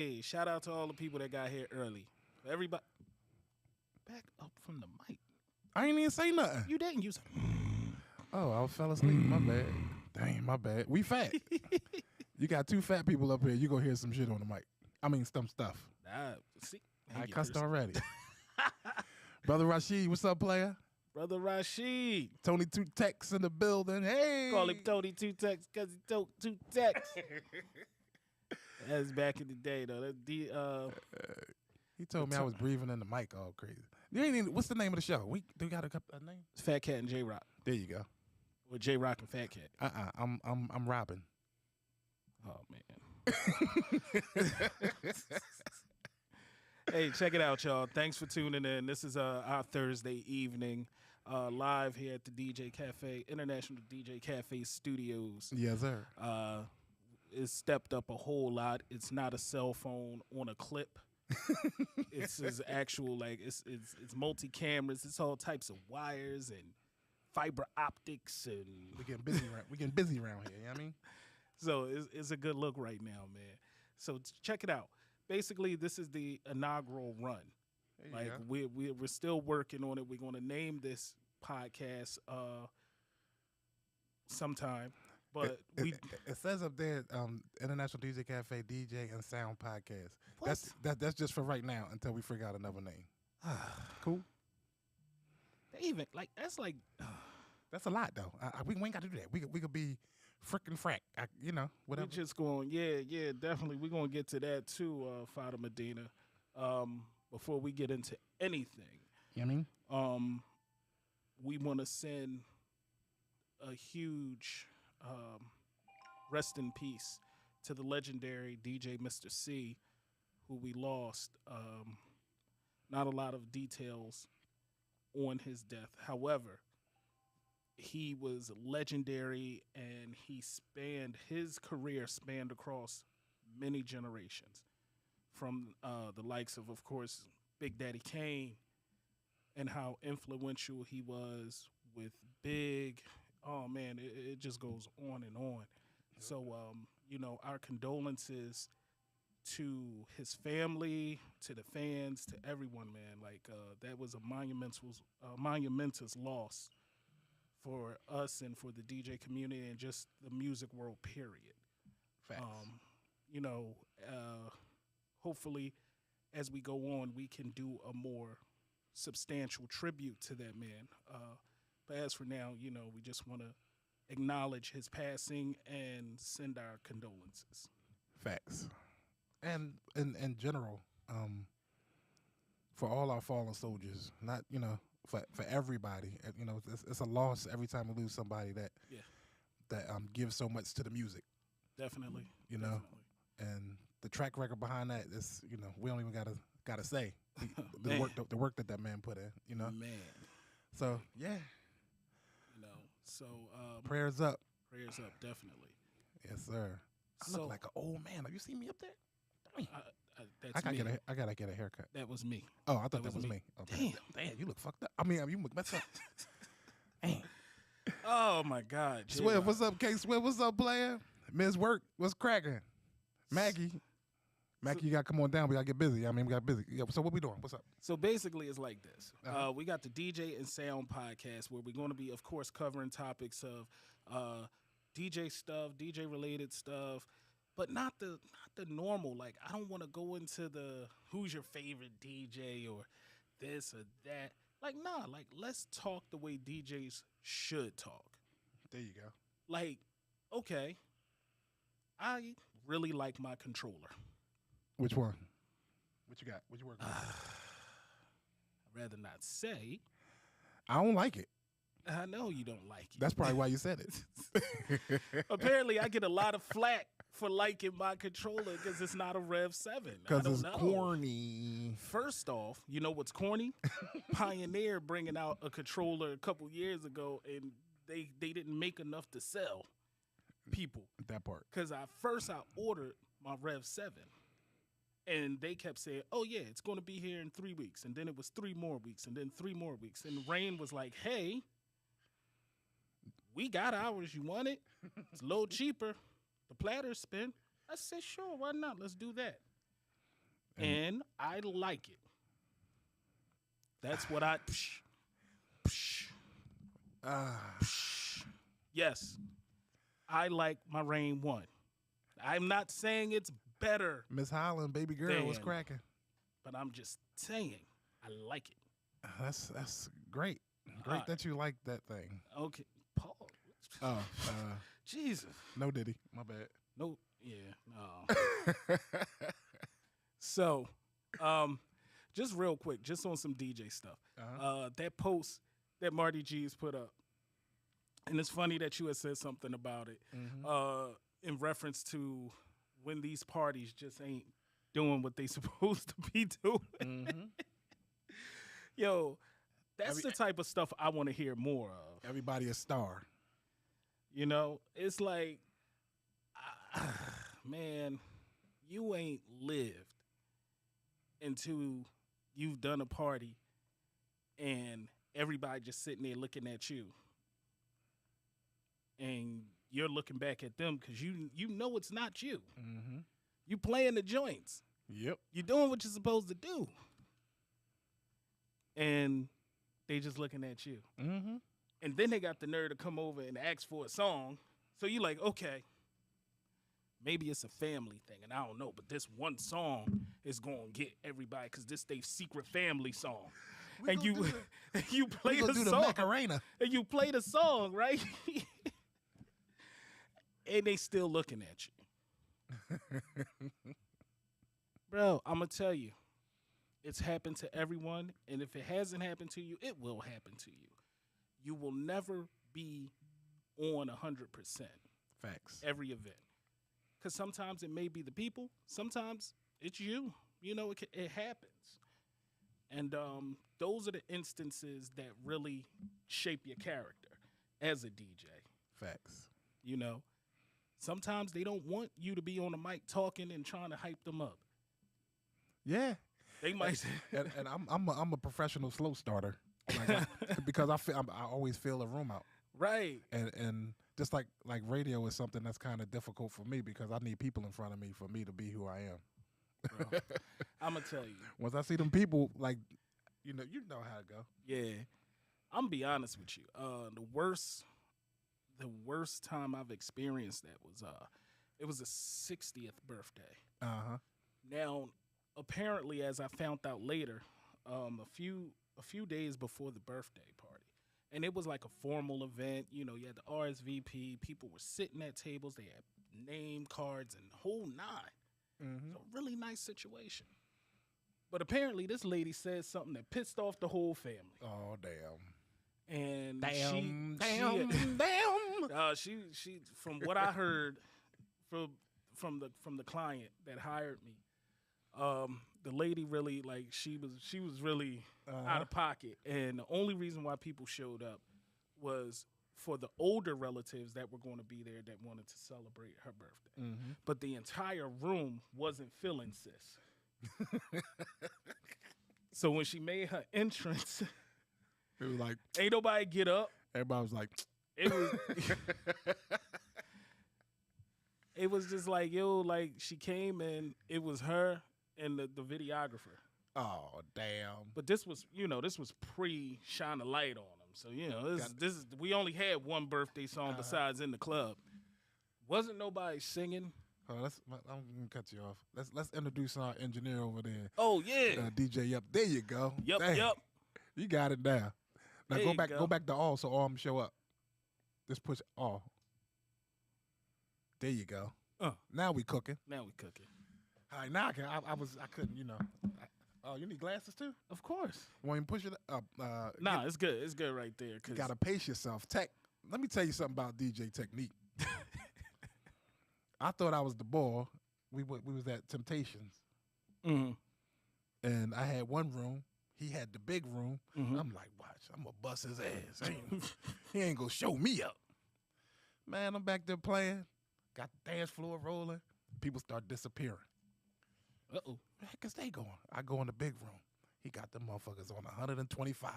Hey, shout out to all the people that got here early. Everybody, back up from the mic. I ain't even say nothing. You didn't. You said, Oh, I fell asleep. My bad. Dang, my bad. We fat. You got two fat people up here. You gonna hear some shit on the mic. I mean, some stuff. nah, see, I cussed already. Brother Rashid, what's up, player? Brother Rashid. Tony Two Techs in the building. Hey, Call him Tony Two Text because he told Two Text. That's back in the day, though. he told me I was breathing in the mic all crazy. You ain't even, what's the name of the show? We do got a name? Fat Cat and J Rock. There you go. Or J Rock and Fat Cat. I'm Robin. Oh man. Hey, check it out, y'all. Thanks for tuning in. This is our Thursday evening, live here at the DJ Cafe, International DJ Cafe Studios. Yes, sir. It's stepped up a whole lot. It's not a cell phone on a clip. It's his actual it's multi cameras. It's all types of wires and fiber optics and We getting busy around. We getting busy around here. You know what I mean? so it's a good look right now, man. So check it out. Basically, this is the inaugural run. There you Like go. we're still working on it. We're going to name this podcast sometime, but it says up there, International DJ Cafe DJ and Sound Podcast. What? That's just for right now until we figure out another name. Cool. they even like that's like That's a lot though. We ain't got to do that. We could be frickin' frack. we're Whatever. just going. Yeah, definitely. We're going to get to that too, Fada Medina. Before we get into anything, You know what I mean? we want to send a huge rest in peace to the legendary DJ Mr. C, who we lost. Not a lot of details on his death. However, he was legendary and his career spanned across many generations. From the likes of course, Big Daddy Kane, and how influential he was with Big. Oh man, it just goes on and on. So, our condolences to his family, to the fans, to everyone, man. Like that was a monumentous loss for us and for the DJ community and just the music world. Period. Facts. Hopefully, as we go on, we can do a more substantial tribute to that man. But as for now, we just want to acknowledge his passing and send our condolences. Facts. And in general, for all our fallen soldiers, not for everybody, it's a loss every time we lose somebody that Yeah. that gives so much to the music. Definitely. You know? Definitely. And the track record behind that is, we don't even gotta say the Man. work that man put in. Man. So yeah, So prayers up. prayers up, definitely. Yes, sir. I So look like an old man. Have you seen me up there? Dang. that's I gotta me. I gotta get a haircut. That was me. Oh, I thought That that was was me. me. Oh, Damn. you look fucked up. I mean, you look messed up. Dang. Oh my God. J-Rock. Swift, what's up, K Swift? What's up, player? Ms. Work, what's cracking? Maggie, you gotta come on down. We gotta get busy. I mean, we got busy. Yeah, so what we doing? What's up? So basically, it's like this. Uh-huh. We got the DJ and Sound podcast where we're going to be, of course, covering topics of DJ stuff, DJ related stuff, but not the normal. Like, I don't want to go into the who's your favorite DJ or this or that. Like, nah. Like, let's talk the way DJs should talk. There you go. Like, okay, I really like my controller. Which one? What you got? What you working on? I'd rather not say. I don't like it. I know you don't like it. That's probably why you said it. Apparently, I get a lot of flack for liking my controller because it's not a Rev 7. I Because don't it's know. corny. First off, you know what's corny? Pioneer bringing out a controller a couple years ago, and they didn't make enough to sell people. That part. Because I ordered my Rev 7. And they kept saying, oh, yeah, it's going to be here in 3 weeks. And then it was 3 more weeks, and then 3 more weeks. And Rain was like, hey, we got ours. You want it? It's a little cheaper. The platter spin. I said, sure, why not? Let's do that. and I like it. That's what I. Psh, psh, psh. Yes, I like my Rain 1. I'm not saying it's better, Miss Holland, baby girl, was Dan. cracking. but I'm just saying I like it. That's great. Great that you like that thing. Okay, Paul. Oh, Jesus. no Diddy. My bad. No, yeah, no. So, just real quick, just on some DJ stuff. That post that Marty G's put up, and it's funny that you had said something about it in reference to when these parties just ain't doing what they supposed to be doing. Yo, that's the type of stuff I want to hear more of. Everybody a star. You know, it's like, man, you ain't lived until you've done a party and everybody just sitting there looking at you. And you're looking back at them because you know it's not you. You playing the joints. Yep. You're doing what you're supposed to do. And they just looking at you. And then they got the nerve to come over and ask for a song. So you're like, okay, maybe it's a family thing, and I don't know, but this one song is going to get everybody because this they secret family song. And you play the do song. the Macarena. And you play the song, right? And they still looking at you. Bro, I'm going to tell you, it's happened to everyone, and if it hasn't happened to you, it will happen to you. You will never be on 100% Facts. every event. Because sometimes it may be the people, sometimes it's you. You know, it happens. And those are the instances that really shape your character as a DJ. Facts. You know, sometimes they don't want you to be on the mic talking and trying to hype them up. Yeah. They might. and I'm a professional slow starter. Like, because I always fill a room out. Right. And just like radio is something that's kind of difficult for me because I need people in front of me for me to be who I am. Bro, I'm gonna tell you. Once I see them people, like, you know how it go. Yeah, I'm gonna be honest with you. The worst time I've experienced that was it was a 60th birthday. Now, apparently, as I found out later, a few days before the birthday party, and it was like a formal event. You know, you had the RSVP. People were sitting at tables. They had name cards and the whole nine. So really nice situation. But apparently this lady said something that pissed off the whole family. Oh, damn. And she from what I heard from the client that hired me, the lady really, like, she was really out of pocket. And the only reason why people showed up was for the older relatives that were going to be there that wanted to celebrate her birthday. But the entire room wasn't feeling sis. So when she made her entrance, it was like, ain't nobody get up. Everybody was like, it was it was just like, yo, like, she came and it was her and the videographer. Oh, damn. But this was pre Shine a Light on them. So, this is we only had one birthday song besides In the Club. Wasn't nobody singing. I'm gonna cut you off. Let's introduce our engineer over there. Oh yeah, DJ Yup. There you go. Yup. You got it now. Now there go back to all so all show up. Just push all. There you go. Now we cooking. Now we cooking. All right, now I can. I couldn't. Oh, you need glasses too? Of course. Want you push it up? Nah, it's good. It's good right there. You gotta pace yourself. Let me tell you something about DJ technique. I thought I was the ball. We was at Temptations, and I had one room. He had the big room. I'm like, watch, I'm gonna bust his ass. He ain't gonna show me up. Man, I'm back there playing. Got the dance floor rolling. People start disappearing. Uh-oh. Where the heck is they going? I go in the big room. He got them motherfuckers on 125.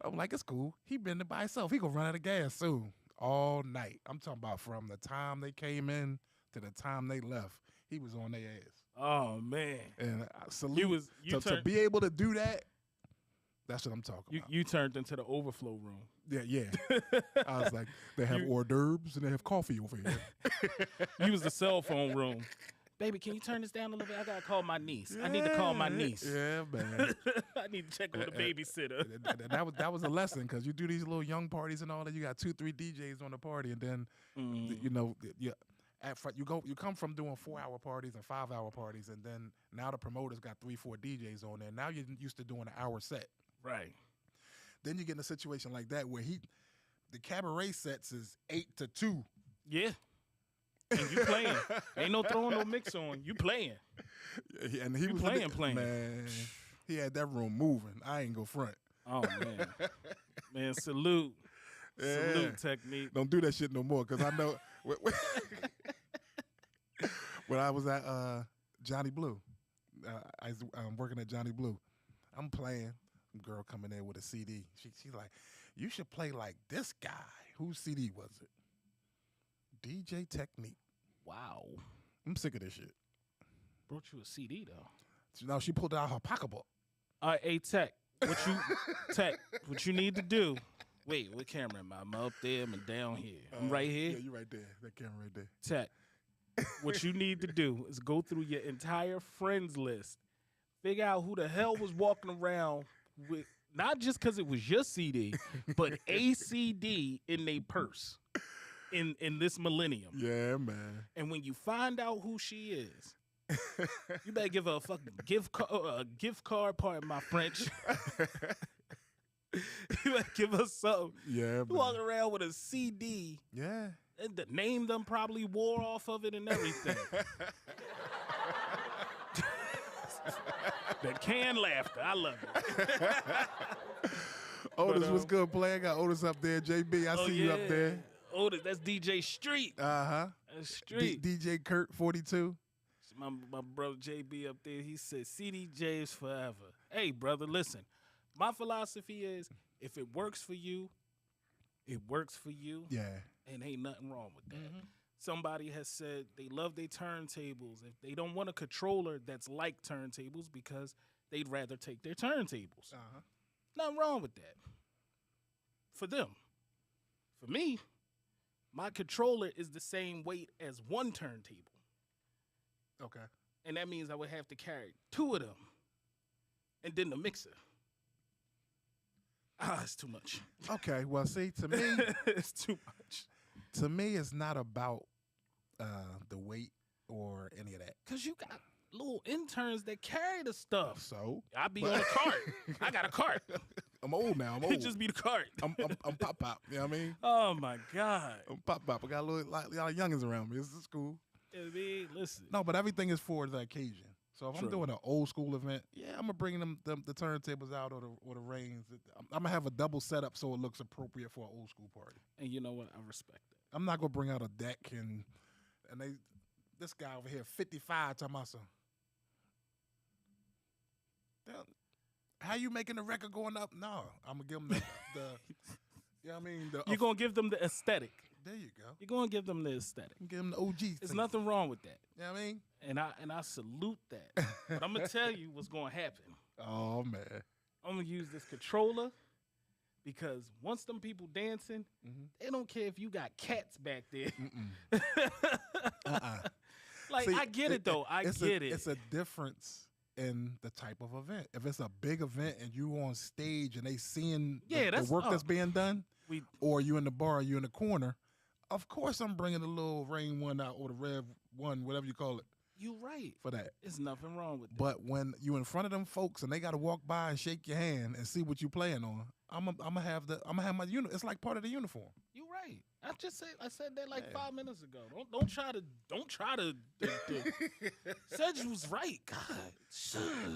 I'm like, it's cool. He been there by himself. He gonna run out of gas soon. All night. I'm talking about from the time they came in to the time they left. he was on their ass. Oh man. And I salute to turned, be able to do that. That's what I'm talking about. You turned into the overflow room. Yeah. I was like, they have hors d'oeuvres and they have coffee over here. You was the cell phone room. Baby, can you turn this down a little bit? I gotta call my niece. I need to call my niece. Yeah, man. I need to check on the babysitter. That was a lesson because you do these little young parties and all that. You got 2-3 DJs on the party, and then you know you come from doing 4-hour parties and 5-hour parties, and then now the promoters got 3-4 DJs on there. Now you're used to doing an hour set. Right. Then you get in a situation like that where the cabaret sets is 8 to 2. Yeah. And you playing. Ain't no throwing no mix on. You playing. Yeah, and he was playing. Man, he had that room moving. I ain't go front. Oh man. Man, salute. Yeah. Salute technique. Don't do that shit no more because I know when I was at Johnny Blue, I'm working at Johnny Blue. I'm playing. Girl coming in with a CD. She's like, you should play like this guy. Whose CD was it? DJ Technique. Wow. I'm sick of this shit. Brought you a CD though. No, she pulled out her pocketbook. Hey Tech, what you need to do? Wait, what camera am I? I'm up there. I'm down here. I'm right here. Yeah, you right there. That camera right there. Tech, what you need to do is go through your entire friends list, figure out who the hell was walking around with, not just because it was your CD, but a CD in their purse in this millennium. Yeah, man. And when you find out who she is, you better give her a fucking gift card, pardon my French. You better give her something. Yeah, man. You walk around with a CD. Yeah. And the name them probably wore off of it and everything. That canned laughter. I love it. Otis was good playing. Got Otis up there. JB, I see you up there. Otis, that's DJ Street. Uh-huh. That's Street. DJ Kurt 42. My brother JB up there, he said CDJs forever. Hey, brother, listen. My philosophy is if it works for you, it works for you. Yeah. And ain't nothing wrong with that. Mm-hmm. Somebody has said they love their turntables. If they don't want a controller that's like turntables because they'd rather take their turntables. Uh-huh. Nothing wrong with that. For them. For me, my controller is the same weight as one turntable. Okay. And that means I would have to carry 2 of them. And then the mixer. It's too much. Okay, well, see, to me, it's too much. To me, it's not about the weight or any of that. Because you got little interns that carry the stuff. So? I be on a cart. I got a cart. I'm old now. I'm old. It just be the cart. I'm pop. You know what I mean? Oh, my God. I'm pop. I got a lot of youngins around me. This is cool. I mean, listen. No, but everything is for the occasion. So if True. I'm doing an old school event, yeah, I'm gonna bring the turntables out or the reins. I'm gonna have a double setup so it looks appropriate for an old school party. And you know what? I respect that. I'm not gonna bring out a deck and this guy over here 55 talking about some. How you making the record going up? No, I'm gonna give them the you know what I mean? You're gonna give them the aesthetic. There you go. You're gonna give them the aesthetic. Give them the OG. There's nothing wrong with that. You know what I mean? And I salute that. But I'm gonna tell you what's gonna happen. Oh man. I'm gonna use this controller because once them people dancing, they don't care if you got cats back there. Like, see, I get it though. I get it. It's a difference in the type of event. If it's a big event and you on stage and they seeing the work that's being done, or you in the bar, or you in the corner, of course I'm bringing the little rain one out or the red one, whatever you call it. You right. For that. There's nothing wrong with that. But when you in front of them folks and they got to walk by and shake your hand and see what you playing on, I'm gonna have my uniform. It's like part of the uniform. You right. I said that like 5 minutes ago. Don't try to said you was right. God.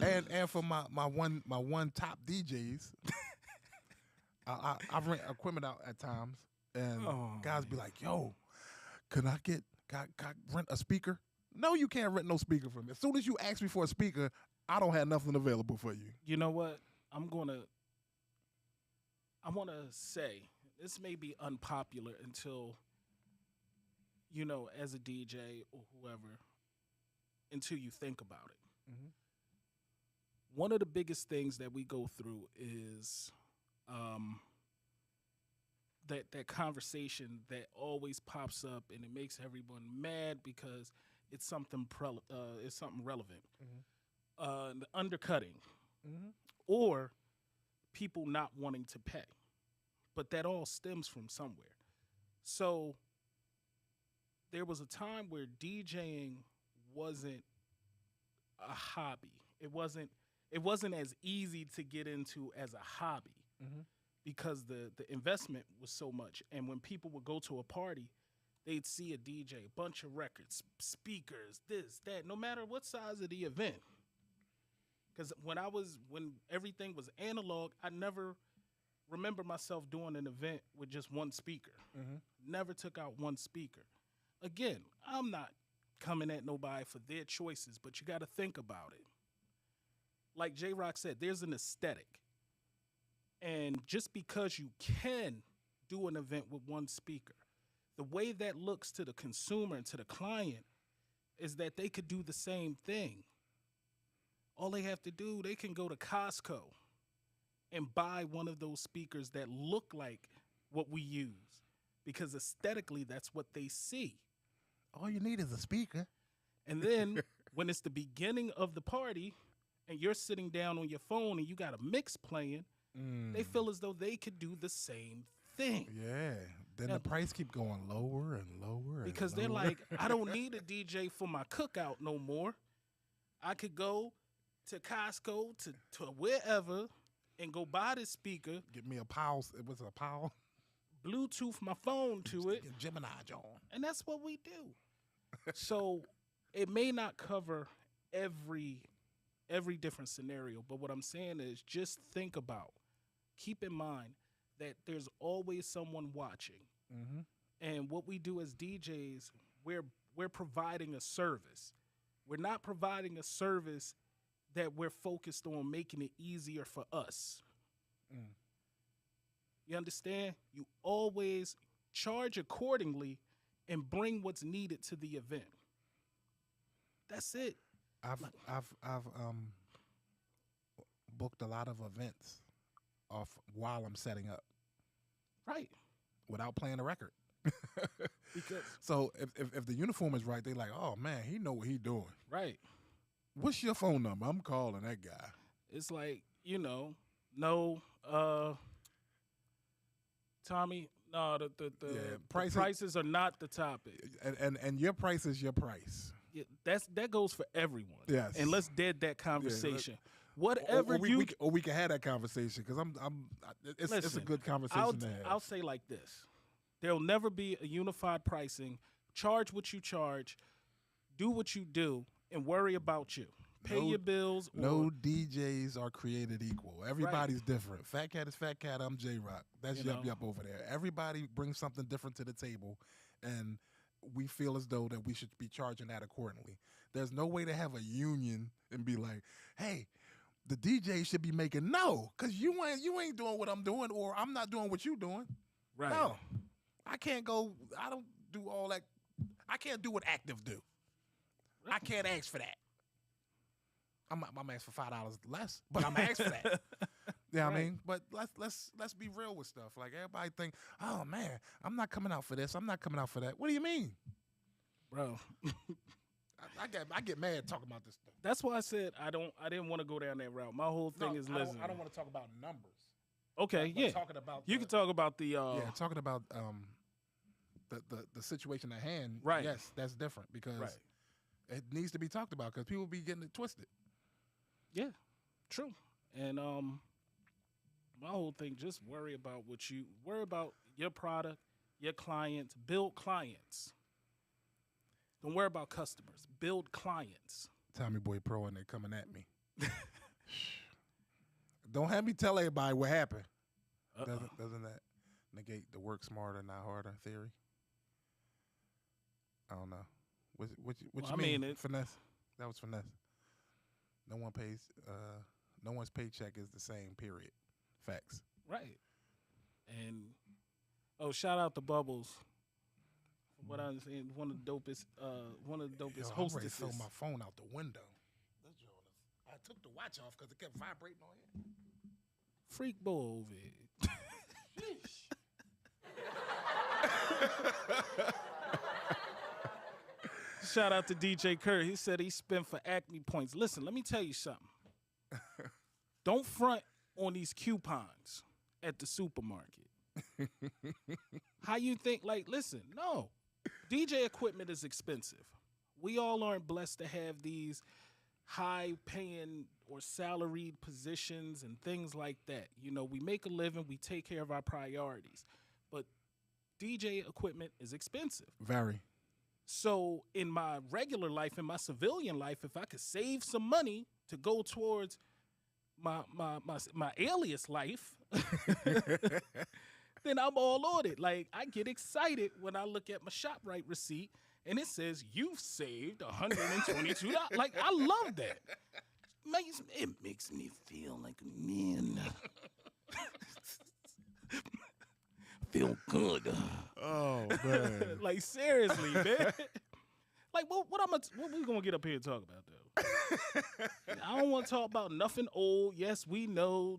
And for my one top DJs, I rent equipment out at times, and guys be like, "Yo, can I rent a speaker?" No, you can't rent no speaker from me. As soon as you ask me for a speaker, I don't have nothing available for you. You know what? I want to say this may be unpopular until, as a DJ or whoever, until you think about it. Mm-hmm. One of the biggest things that we go through is um, that conversation that always pops up, and it makes everyone mad because it's something relevant. The undercutting Mm-hmm. or people not wanting to pay, but that all stems from somewhere. So there was a time where DJing wasn't a hobby. It wasn't as easy to get into as a hobby Mm-hmm. because the investment was so much. And when people would go to a party, they'd see a DJ, a bunch of records, speakers, this, that, no matter what size of the event. Because when everything was analog, I never remember myself doing an event with just one speaker. Mm-hmm. Never took out one speaker. Again, I'm not coming at nobody for their choices, but you got to think about it. Like J Rock said, there's an aesthetic. And just because you can do an event with one speaker, the way that looks to the consumer and to the client is that they could do the same thing. All they have to do, they can go to Costco and buy one of those speakers that look like what we use because aesthetically that's what they see. All you need is a speaker. And then when it's the beginning of the party and you're sitting down on your phone and you got a mix playing, they feel as though they could do the same thing. Yeah. Then Now- the price keep going lower and lower. Because and they're lower. like, I don't need a DJ for my cookout no more. I could go to Costco to wherever and go buy this speaker, Get me a POW. It was a POW. Bluetooth my phone to it, Get Gemini on. and that's what we do. So it may not cover every different scenario, but what I'm saying is just think about, keep in mind that there's always someone watching. Mm-hmm. And what we do as DJs, we're providing a service. We're not providing a service that we're focused on making it easier for us. Mm. You understand? You always charge accordingly and bring what's needed to the event. That's it. I've booked a lot of events off while I'm setting up Right. without playing a record. Because So if the uniform is right, they like, oh man, he know what he doing. right. What's your phone number? I'm calling that guy. It's like, no, Tommy, no, the Yeah, prices, prices are not the topic. And your price is your price. Yeah, that goes for everyone. Yes. And let's dead that conversation. Or Whatever we, you we can have that conversation because it's a Listen, good conversation to have. I'll say like this. There'll never be a unified pricing. Charge what you charge, do what you do, and worry about you. Pay No- your bills. No DJs are created equal. Everybody's different. Fat Cat is Fat Cat. I'm J Rock. That's You Yup know? Yup over there. Everybody brings something different to the table, and we feel as though that we should be charging that accordingly. There's no way to have a union and be like, hey, the DJ should be making because you ain't doing what I'm doing, or I'm not doing what you doing. Right. No, I can't go. I don't do all that. I can't do what Active do. I can't ask for that. I'm asking for $5 less, but I'm asking for that. Yeah, I Right. mean, but let's be real with stuff. Like everybody think, oh man, I'm not coming out for this. I'm not coming out for that. What do you mean? Bro. I get mad talking about this stuff. That's why I said I didn't want to go down that route. My whole thing is listen. I don't want to talk about numbers. Okay, But yeah. talking about You can talk about the talking about the situation at hand. Right. Yes, that's different because right. it needs to be talked about because people be getting it twisted. Yeah, true. And my whole thing, just worry about your product, your clients, build clients. Don't worry about customers. Build clients. Tommy Boy Pro and they coming at me. Don't have me tell everybody what happened. Doesn't that negate the work smarter, not harder theory? I don't know. What Well, you I mean? mean, Finesse. That was finesse. No one pays. No one's paycheck is the same. Period. Facts. Right. And shout out to Bubbles From what I understand, one of the Yo, dopest I'm ready to hostesses. throw my phone out the window. I took the watch off because it kept vibrating on here. Freak boy over here. Shout out to DJ Kerr. He said he spent for Acme points. Listen, let me tell you something. Don't front on these coupons at the supermarket. How you think? Like, listen, no. DJ equipment is expensive. We all aren't blessed to have these high-paying or salaried positions and things like that. You know, we make a living. We take care of our priorities. But DJ equipment is expensive. Very. So in my regular life, in my civilian life, if I could save some money to go towards my alias life, then I'm all on it. Like, I get excited when I look at my ShopRite receipt and it says you've saved $122. Like, I love that. It makes me feel like a man. Feel good. Oh man. Like, seriously, man. Like, what we gonna get up here and talk about though? I don't want to talk about nothing old. Yes, we know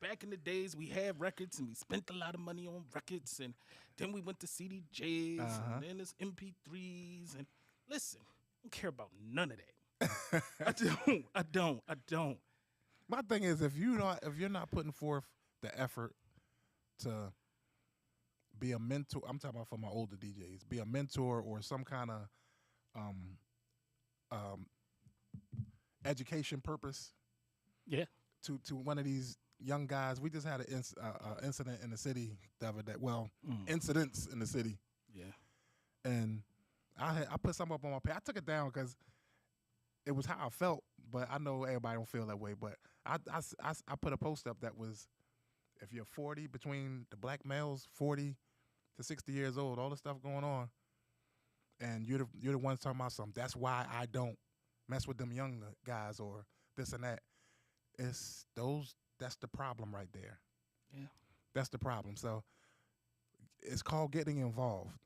back in the days we had records and we spent a lot of money on records, and then we went to CDJs and then there's MP3s. And listen, I don't care about none of that. I don't. My thing is, if you're not putting forth the effort to be a mentor, I'm talking about for my older DJs, be a mentor or some kind of education purpose. Yeah. To one of these young guys. We just had an incident in the city the other day. Well, incidents in the city. Yeah. And I put something up on my page. I took it down because it was how I felt, but I know everybody don't feel that way. But I put a post up that was, if you're 40, between the black males, 40 to 60 years old, all the stuff going on, and you're the ones talking about something. That's why I don't mess with them young guys or this and that. That's the problem right there. Yeah. That's the problem. So it's called getting involved.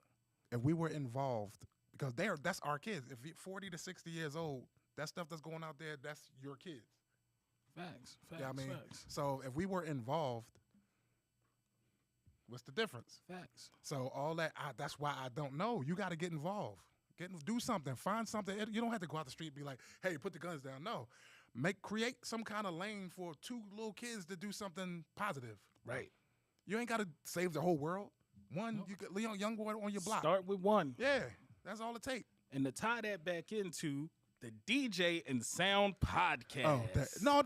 If we were involved, because that's our kids. If you're 40 to 60 years old, that stuff that's going out there, that's your kids. Facts. Yeah, I mean, Facts. so if we were involved, what's the difference? Facts. So all that, that's why I don't know. You got to get involved. Do something. Find something. You don't have to go out the street and be like, hey, put the guns down. No. Create some kind of lane for two little kids to do something positive. Right. You ain't got to save the whole world. One, you got Leon Youngboy on your block. Start with one. Yeah, that's all it takes. And to tie that back into the DJ and Sound podcast. Oh, no.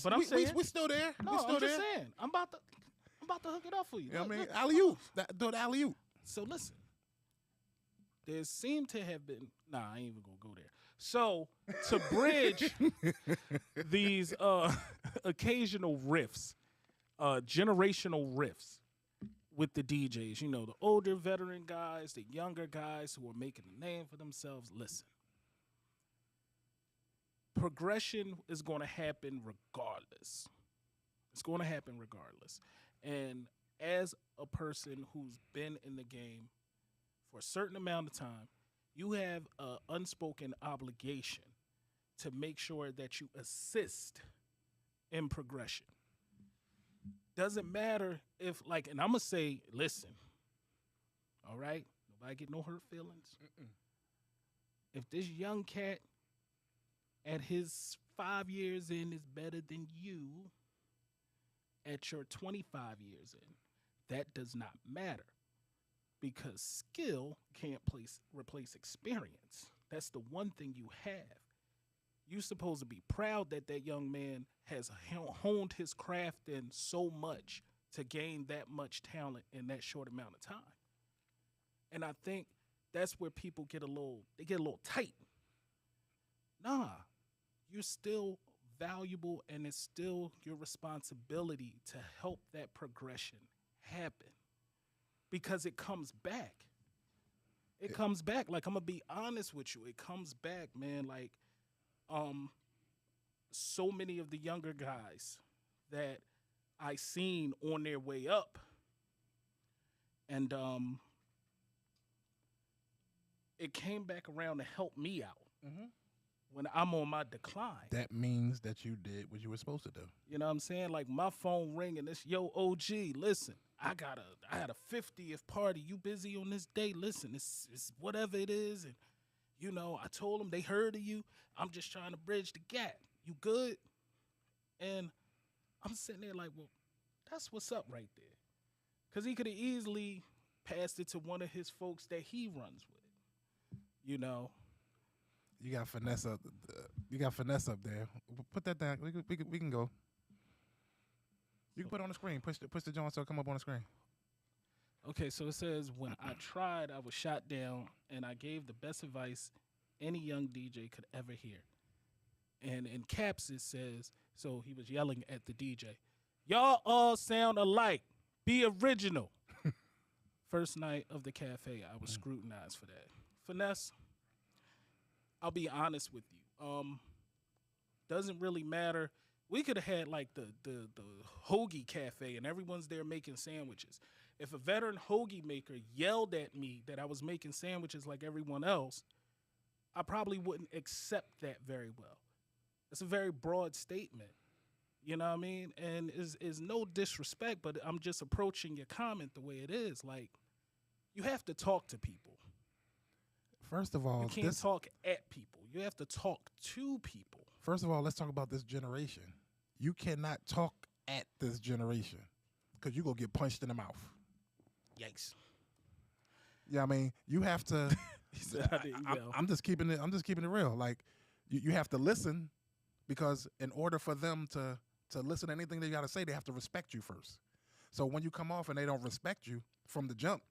But I'm saying we still there. No, we still I'm just there. saying. I'm about to hook it up for you. You know what I mean? Look. Alley-oop. Do the alley-oop. So listen, there seemed to have been. Nah, I ain't even gonna go there. So to bridge these occasional riffs, generational riffs with the DJs, you know, the older veteran guys, the younger guys who are making a name for themselves. Listen, progression is going to happen regardless. It's going to happen regardless. And as a person who's been in the game for a certain amount of time, you have an unspoken obligation to make sure that you assist in progression. Doesn't matter if, like, and I'm going to say, listen, all right? Nobody get no hurt feelings. If this young cat at his 5 years in is better than you at your 25 years in, that does not matter. Because skill can't replace experience. That's the one thing you have. You're supposed to be proud that that young man has honed his craft in so much to gain that much talent in that short amount of time. And I think that's where people get a little tight. Nah, you're still valuable, and it's still your responsibility to help that progression happen. Because it comes back. It comes back. Like, I'm going to be honest with you. It comes back, man. Like, so many of the younger guys that I seen on their way up. And it came back around to help me out Mm-hmm. when I'm on my decline. That means that you did what you were supposed to do. You know what I'm saying? Like my phone ringing, this yo OG, listen, I had a 50th party. You busy on this day? Listen, it's whatever it is, and you know, I told them they heard of you. I'm just trying to bridge the gap. You good? And I'm sitting there like, well, that's what's up right there. Cause he could have easily passed it to one of his folks that he runs with. You know. You got finesse up. You got finesse up there. Put that down. We can go. You can put it on the screen. Push the joint so it come up on the screen. Okay, so it says when I tried, I was shot down, and I gave the best advice any young DJ could ever hear. And in caps it says, so he was yelling at the DJ, y'all all sound alike. Be original. First night of the cafe, I was scrutinized for that. Finesse, I'll be honest with you. Doesn't really matter. We could have had like the hoagie cafe and everyone's there making sandwiches. If a veteran hoagie maker yelled at me that I was making sandwiches like everyone else, I probably wouldn't accept that very well. It's a very broad statement. You know what I mean? And is no disrespect, but I'm just approaching your comment the way it is. Like, you have to talk to people. First of all, you can't talk at people. You have to talk to people. First of all, let's talk about this generation. You cannot talk at this generation because you gonna get punched in the mouth. Yikes. Yeah, I mean, you have to. I'm just keeping it. I'm just keeping it real. Like, you have to listen, because in order for them to listen to anything they gotta say, they have to respect you first. So when you come off and they don't respect you from the jump,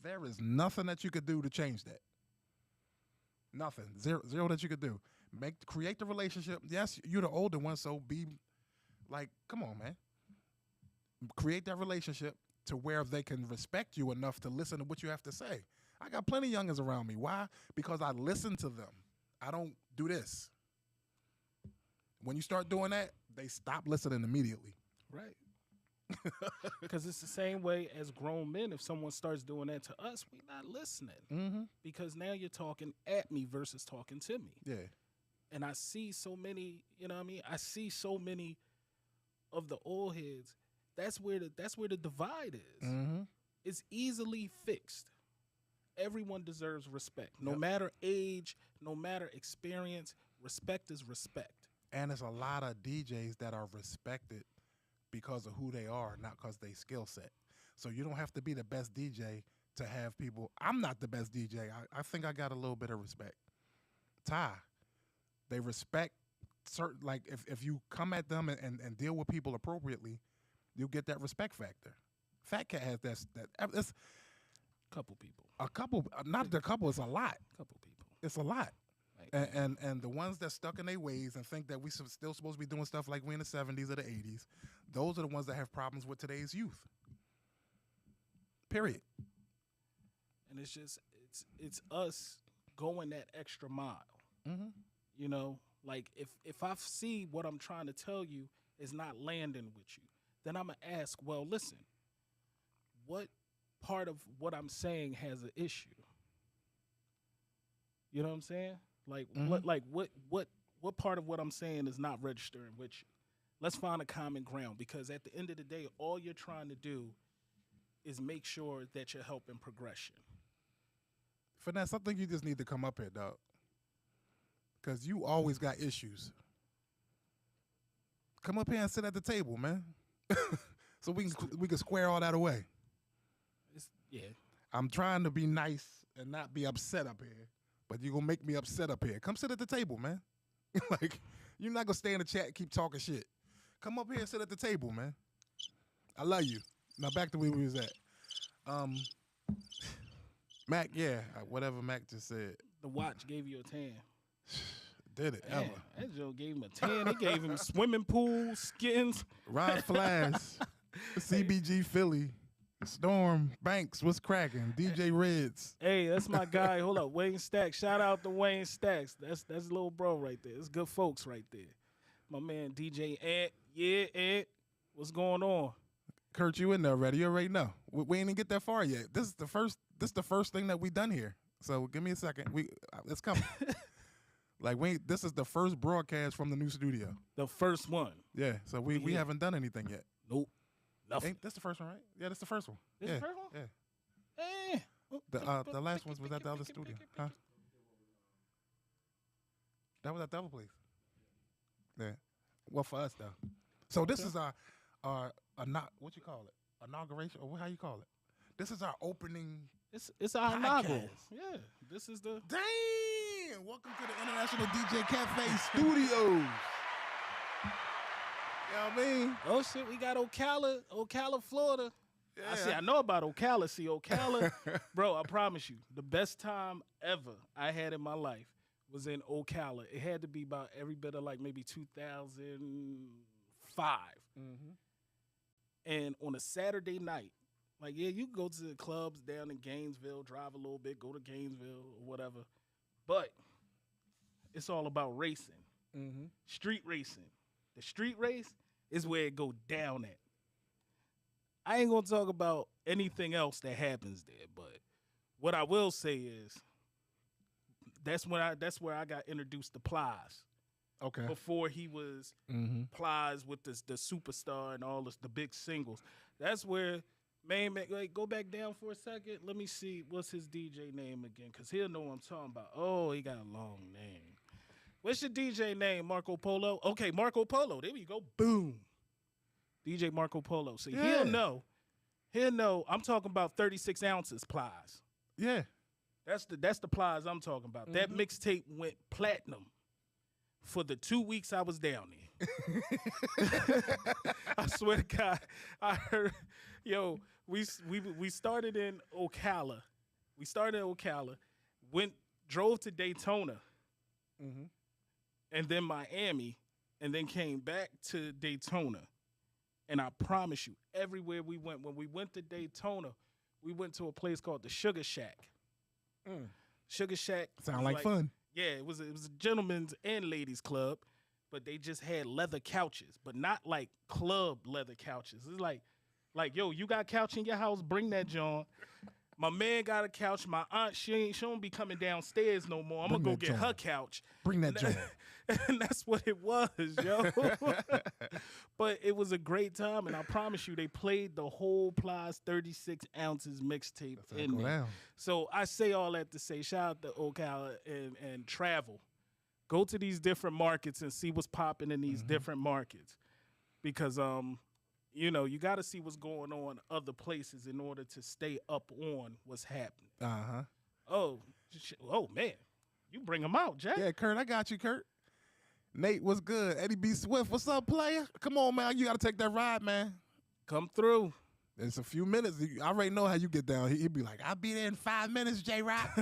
there is nothing that you could do to change that. Nothing. Zero that you could do. Create the relationship. Yes, you're the older one, so be like, come on, man. Create that relationship to where they can respect you enough to listen to what you have to say. I got plenty of youngins around me. Why? Because I listen to them. I don't do this. When you start doing that, they stop listening immediately. Right. Because it's the same way as grown men. If someone starts doing that to us, we're not listening. Mm-hmm. Because now you're talking at me versus talking to me. Yeah. And I see so many, you know what I mean? I see so many of the old heads. That's where the divide is. Mm-hmm. It's easily fixed. Everyone deserves respect. No Yep. matter age, no matter experience, respect is respect. And there's a lot of DJs that are respected because of who they are, not because they skill set. So you don't have to be the best DJ to have people. I'm not the best DJ. I think I got a little bit of respect. Ty, they respect certain, like if you come at them and deal with people appropriately, you'll get that respect factor. Fat Cat has that. It's Couple people. a couple, not a couple, it's a lot. Couple people. It's a lot. Like, And the ones that stuck in their ways and think that we still supposed to be doing stuff like we in the 70s or the 80s, those are the ones that have problems with today's youth. Period. and it's just it's us going that extra mile. Mm-hmm. You know, like if I see what I'm trying to tell you is not landing with you, then I'm gonna ask, well, listen, what part of what I'm saying has an issue? You know what I'm saying? Like what part of what I'm saying is not registering with you? Let's find a common ground, because at the end of the day, all you're trying to do is make sure that you're helping progression. Finesse, I think you just need to come up here, dog. Because you always got issues. Come up here and sit at the table, man. So we can square all that away. Yeah. I'm trying to be nice and not be upset up here, but you're going to make me upset up here. Come sit at the table, man. Like, you're not going to stay in the chat and keep talking shit. Come up here and sit at the table, man. I love you. Now back to where we was at. Mac, yeah, whatever Mac just said. The watch gave you a 10. Did it, Man, ever. that Joe gave him a 10. They gave him swimming pool, skins. Rod Flash, CBG Philly, Storm Banks, what's cracking? DJ Reds. Hey, that's my guy. Hold up, Wayne Stacks. Shout out to Wayne Stacks. That's little bro right there. It's good folks right there. My man DJ Ant. Yeah, Ant. What's going on? Kurt, you in there already? You already know. We ain't even get that far yet. This is the first thing that we done here. So give me a second. It's coming. Like this is the first broadcast from the new studio. The first one. Yeah. So we haven't done anything yet. Nope. Nothing. Ain't this the first one, right? Yeah, that's the first one. This yeah. the first one? Yeah. The last one was at the other studio. Huh? That was at the other place. Yeah. Well, for us though. So this is our what you call it? Inauguration or how you call it? This is our opening. It's our inaugural. Yeah. This is the. Damn! Welcome to the International DJ Cafe Studios. You know what I mean? Oh shit, we got Ocala, Florida. Yeah. I know about Ocala. See, Ocala, bro, I promise you, the best time ever I had in my life was in Ocala. It had to be about every bit of like maybe 2005. And on a Saturday night, like, yeah, you can go to the clubs down in Gainesville, drive a little bit, go to Gainesville or whatever. But it's all about racing, street racing. The street race is where it go down at. I ain't gonna talk about anything else that happens there, but what I will say is that's where I got introduced to Plies. Okay. Before he was Plies with the superstar and all the big singles. That's where man, like, go back down for a second. Let me see what's his DJ name again, because he'll know what I'm talking about. Oh, he got a long name. What's your DJ name, Marco Polo? Okay, Marco Polo. There we go. Boom. DJ Marco Polo. So he'll know. He'll know. I'm talking about 36 ounces Plies. Yeah. That's the Plies I'm talking about. That mixtape went platinum for the 2 weeks I was down there. I swear to God, I heard, we started in Ocala. Drove to Daytona, and then Miami, and then came back to Daytona. And I promise you, everywhere we went, when we went to Daytona, we went to a place called the Sugar Shack. Sugar Shack sound like fun. Yeah, it was a gentleman's and ladies club, but they just had leather couches, but not like club leather couches. It's like, yo, you got a couch in your house? Bring that, John. My man got a couch. My aunt, she don't be coming downstairs no more. I'm gonna go get her couch. Bring that, John. And that's what it was, yo. But it was a great time, and I promise you, they played the whole Plies 36 ounces mixtape in there. Down. So I say all that to say, shout out to Ocala and travel. Go to these different markets and see what's popping in these different markets, because you got to see what's going on other places in order to stay up on what's happening. Oh man, you bring them out, Jack. Yeah, Kurt, I got you, Kurt. Nate, what's good? Eddie B. Swift, what's up, player? Come on, man. You got to take that ride, man. Come through. It's a few minutes. I already know how you get down. He'd be like, I'll be there in 5 minutes, J-Rock.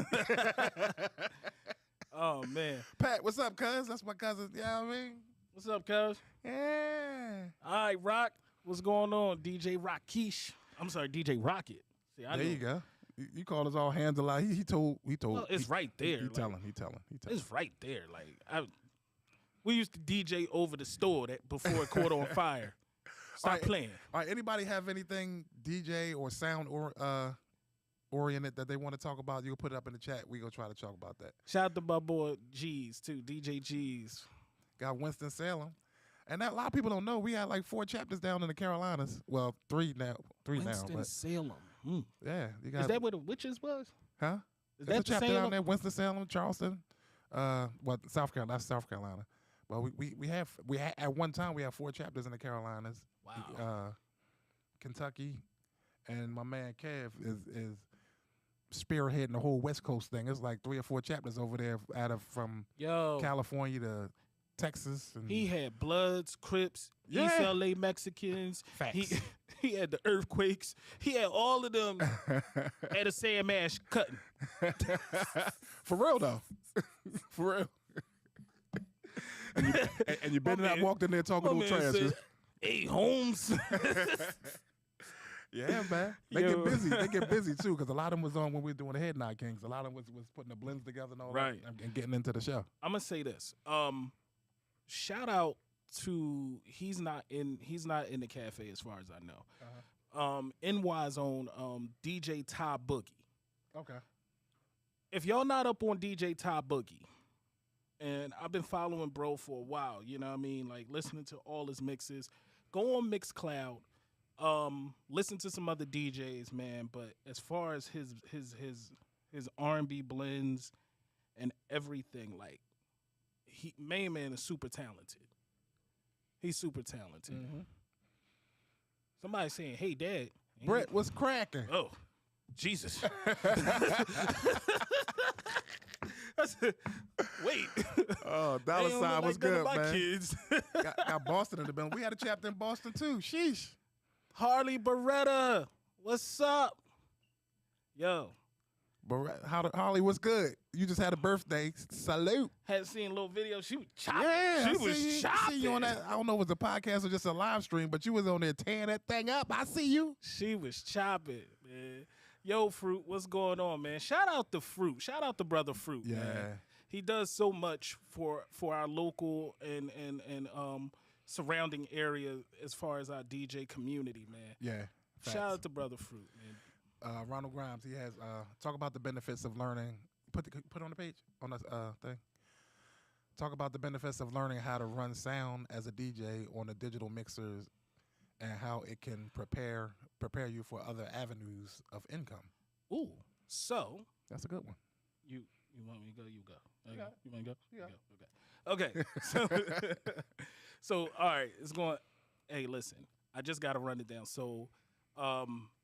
Oh, man. Pat, what's up, cuz? That's my cousin. You know what I mean? What's up, cuz? Yeah. All right, Rock. What's going on? DJ Rockish. I'm sorry, DJ Rocket. See, there you go. You called us all hands a lot. He told. Well, it's right there. He telling. It's right there. Like, we used to DJ over the store before it caught on fire. Stop playing. All right. Anybody have anything DJ or sound oriented that they want to talk about? You can put it up in the chat. We gonna try to talk about that. Shout out to my boy G's too, DJ G's. Got Winston-Salem, and a lot of people don't know we had like 4 chapters down in the Carolinas. Well, 3 now. Winston-Salem. Yeah, you got. Is that where the witches was? Huh? Is There's that a chapter Salem? down there? Winston-Salem, Charleston. South Carolina. That's South Carolina. But we had at one time we had 4 chapters in the Carolinas. Wow. Kentucky, and my man Kev is spearheading the whole West Coast thing. It's like 3 or 4 chapters over there from California to Texas. And he had Bloods, Crips, Yeah. East LA Mexicans. Facts. He had the earthquakes. He had all of them at a Sam Ash cutting. For real though. For real. And you better not walked in there talking no trash. Said, hey, Holmes. Yeah, man. They get busy. They get busy too, because a lot of them was on when we were doing the Head Nod Kings. A lot of them was putting the blends together and all Right. that, and getting into the show. I'm gonna say this. Shout out to he's not in the cafe as far as I know. NY's own DJ Ty Boogie. Okay. if y'all not up on DJ Ty Boogie, and I've been following bro for a while, you know what I mean? Like listening to all his mixes. Go on Mixcloud. Listen to some other DJs, man. But as far as his R&B blends and everything, like Main Man is super talented. He's super talented. Mm-hmm. Somebody saying, "Hey, Dad." Brett was cracking. Oh, Jesus. Wait. Oh, Dollar They don't Sign look was like none of good, my man. kids. got Boston in the building. We had a chapter in Boston too. Sheesh. Harley Beretta, what's up? Yo, But Holly was good. You just had a birthday. Salute. had seen a little video. She was chopping. Yeah, she I was see you, chopping. see you on that. I don't know if it was a podcast or just a live stream, but you was on there tearing that thing up. I see you. She was chopping, man. Yo, Fruit, what's going on, man? Shout out to Fruit. Shout out to Brother Fruit, Yeah. man. He does so much for our local and surrounding area as far as our DJ community, man. Yeah. Facts. Shout out to Brother Fruit, man. Ronald Grimes. He has talk about the benefits of learning. Put it on the page on the thing. Talk about the benefits of learning how to run sound as a DJ on the digital mixers and how it can prepare you for other avenues of income. Ooh, so That's a good one. you want me to go? You go. Yeah. You want to go? Yeah. Go. Okay. So all right, it's going. Hey, listen, I just got to run it down. So,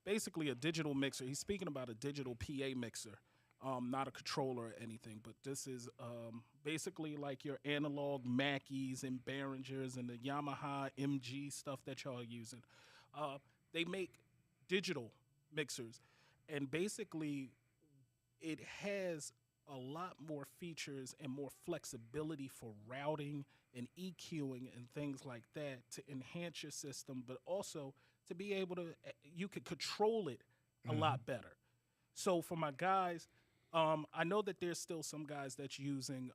basically, a digital mixer. He's speaking about a digital PA mixer, not a controller or anything. But this is basically like your analog Mackeys and Behringers and the Yamaha MG stuff that y'all are using. They make digital mixers, and basically, it has a lot more features and more flexibility for routing and EQing and things like that to enhance your system, but also to be able to, you could control it a lot better. So for my guys, I know that there's still some guys that's using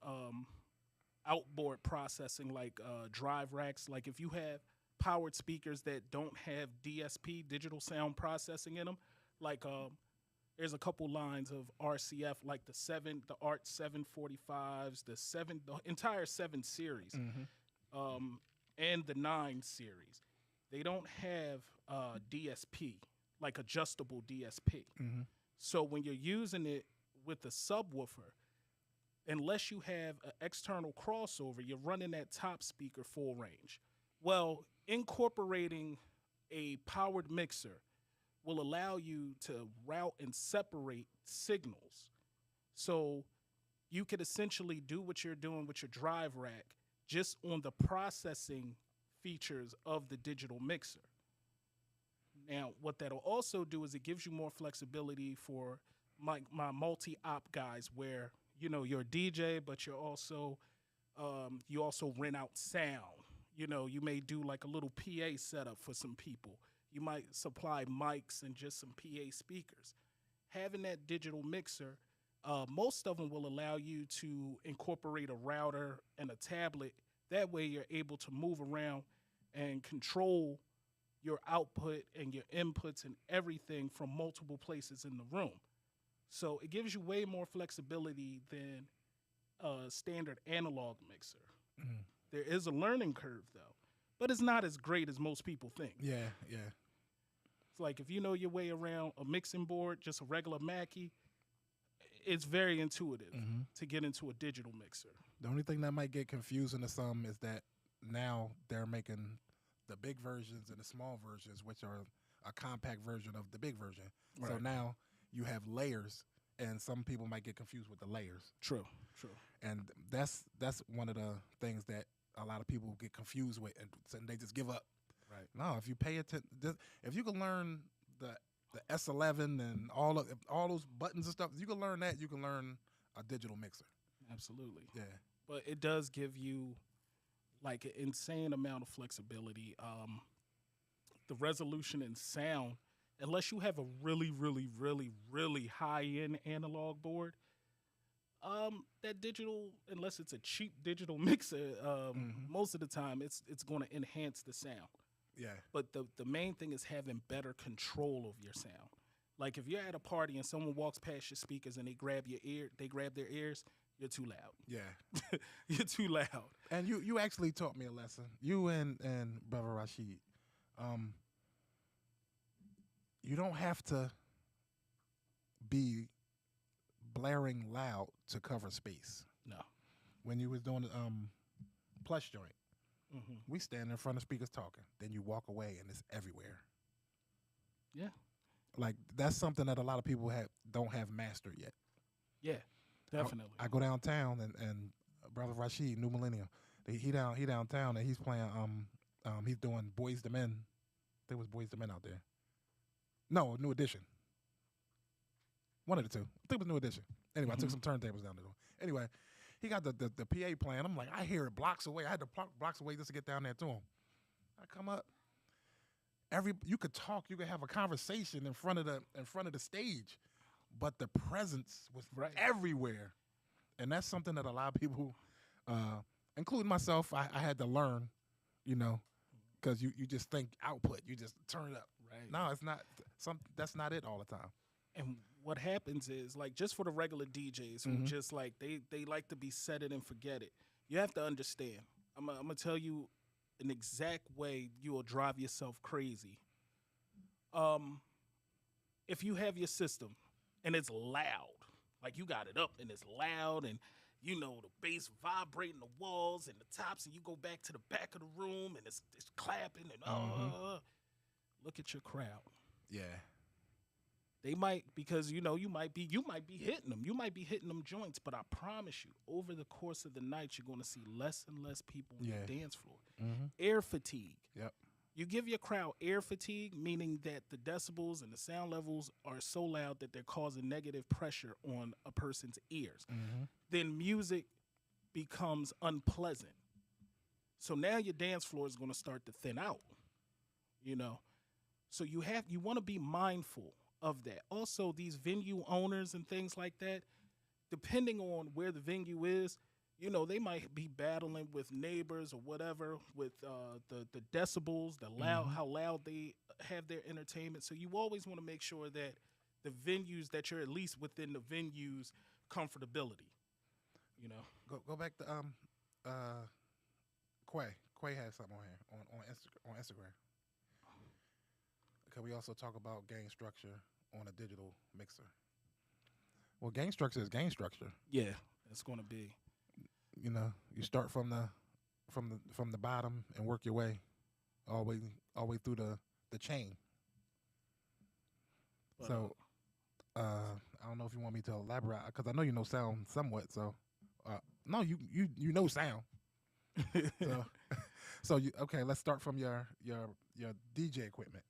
outboard processing like drive racks. Like if you have powered speakers that don't have DSP, digital sound processing in them, like there's a couple lines of RCF, like the ART 745s, the entire 7 series, and the 9 series. They don't have DSP, like adjustable DSP. So when you're using it with a subwoofer, unless you have an external crossover, you're running that top speaker full range. Well, incorporating a powered mixer will allow you to route and separate signals. So you could essentially do what you're doing with your drive rack just on the processing features of the digital mixer. Now, what that'll also do is it gives you more flexibility for my multi-op guys where, you know, you're a DJ, but you're also, you also rent out sound. You know, you may do like a little PA setup for some people. You might supply mics and just some PA speakers. Having that digital mixer, most of them will allow you to incorporate a router and a tablet. That way you're able to move around and control your output and your inputs and everything from multiple places in the room. So it gives you way more flexibility than a standard analog mixer. There is a learning curve, though, but it's not as great as most people think. Yeah. It's like if you know your way around a mixing board, just a regular Mackie, it's very intuitive to get into a digital mixer. The only thing that might get confusing to some is that now they're making the big versions and the small versions, which are a compact version of the big version. Right. So now you have layers, and some people might get confused with the layers. True. And that's one of the things that a lot of people get confused with, and they just give up. Right. No, if you pay attention, if you can learn the S11 and all those buttons and stuff, you can learn that. You can learn a digital mixer. Absolutely. Yeah. But it does give you like an insane amount of flexibility. The resolution and sound, unless you have a really, really, really, really high-end analog board, that digital, unless it's a cheap digital mixer, most of the time it's going to enhance the sound. Yeah. But the main thing is having better control of your sound. Like if you're at a party and someone walks past your speakers and they grab their ears, you're too loud. Yeah. You're too loud. And you actually taught me a lesson. You and Brother Rashid. You don't have to be blaring loud to cover space. No. When you was doing the plush joint, Hmm. we stand in front of speakers talking. Then you walk away and it's everywhere. Yeah. Like that's something that a lot of people don't have mastered yet. Yeah. Definitely. I go downtown and Brother Rashid, New Millennium, he downtown and he's playing he's doing Boys to Men. There was Boys to Men out there. No, New Edition. One of the two. I think it was New Edition. Anyway, I took some turntables down there. Anyway, he got the PA playing. I'm like, I hear it blocks away. I had to blocks away just to get down there to him. I come up. You could talk, you could have a conversation in front of the stage, but the presence was everywhere, and that's something that a lot of people, including myself, I had to learn, because you just think output, you just turn it up. Right. No, it's not. That's not it all the time. And what happens is, like, just for the regular DJs who just like they like to be set it and forget it. You have to understand. I'm gonna tell you an exact way you will drive yourself crazy. If you have your system and it's loud, like you got it up and it's loud and the bass vibrating the walls and the tops, and you go back to the back of the room and it's clapping and look at your crowd. Yeah. They might, because you might be hitting them. You might be hitting them joints, but I promise you, over the course of the night, you're going to see less and less people on the dance floor. Air fatigue. Yep. You give your crowd air fatigue, meaning that the decibels and the sound levels are so loud that they're causing negative pressure on a person's ears. Then music becomes unpleasant. So now your dance floor is going to start to thin out. So you want to be mindful of that. Also, these venue owners and things like that, depending on where the venue is, they might be battling with neighbors or whatever with the decibels, the loud, how loud they have their entertainment. So you always want to make sure that the venues, that you're at least within the venue's comfortability. Go back to Quay. Quay has something on here on Instagram. Can we also talk about gain structure on a digital mixer? Well, gain structure is gain structure. Yeah, it's going to be. You start from the bottom and work your way all the way through the chain. But, so I don't know if you want me to elaborate, because I know you know sound somewhat. So no, you know sound. So okay, let's start from your DJ equipment.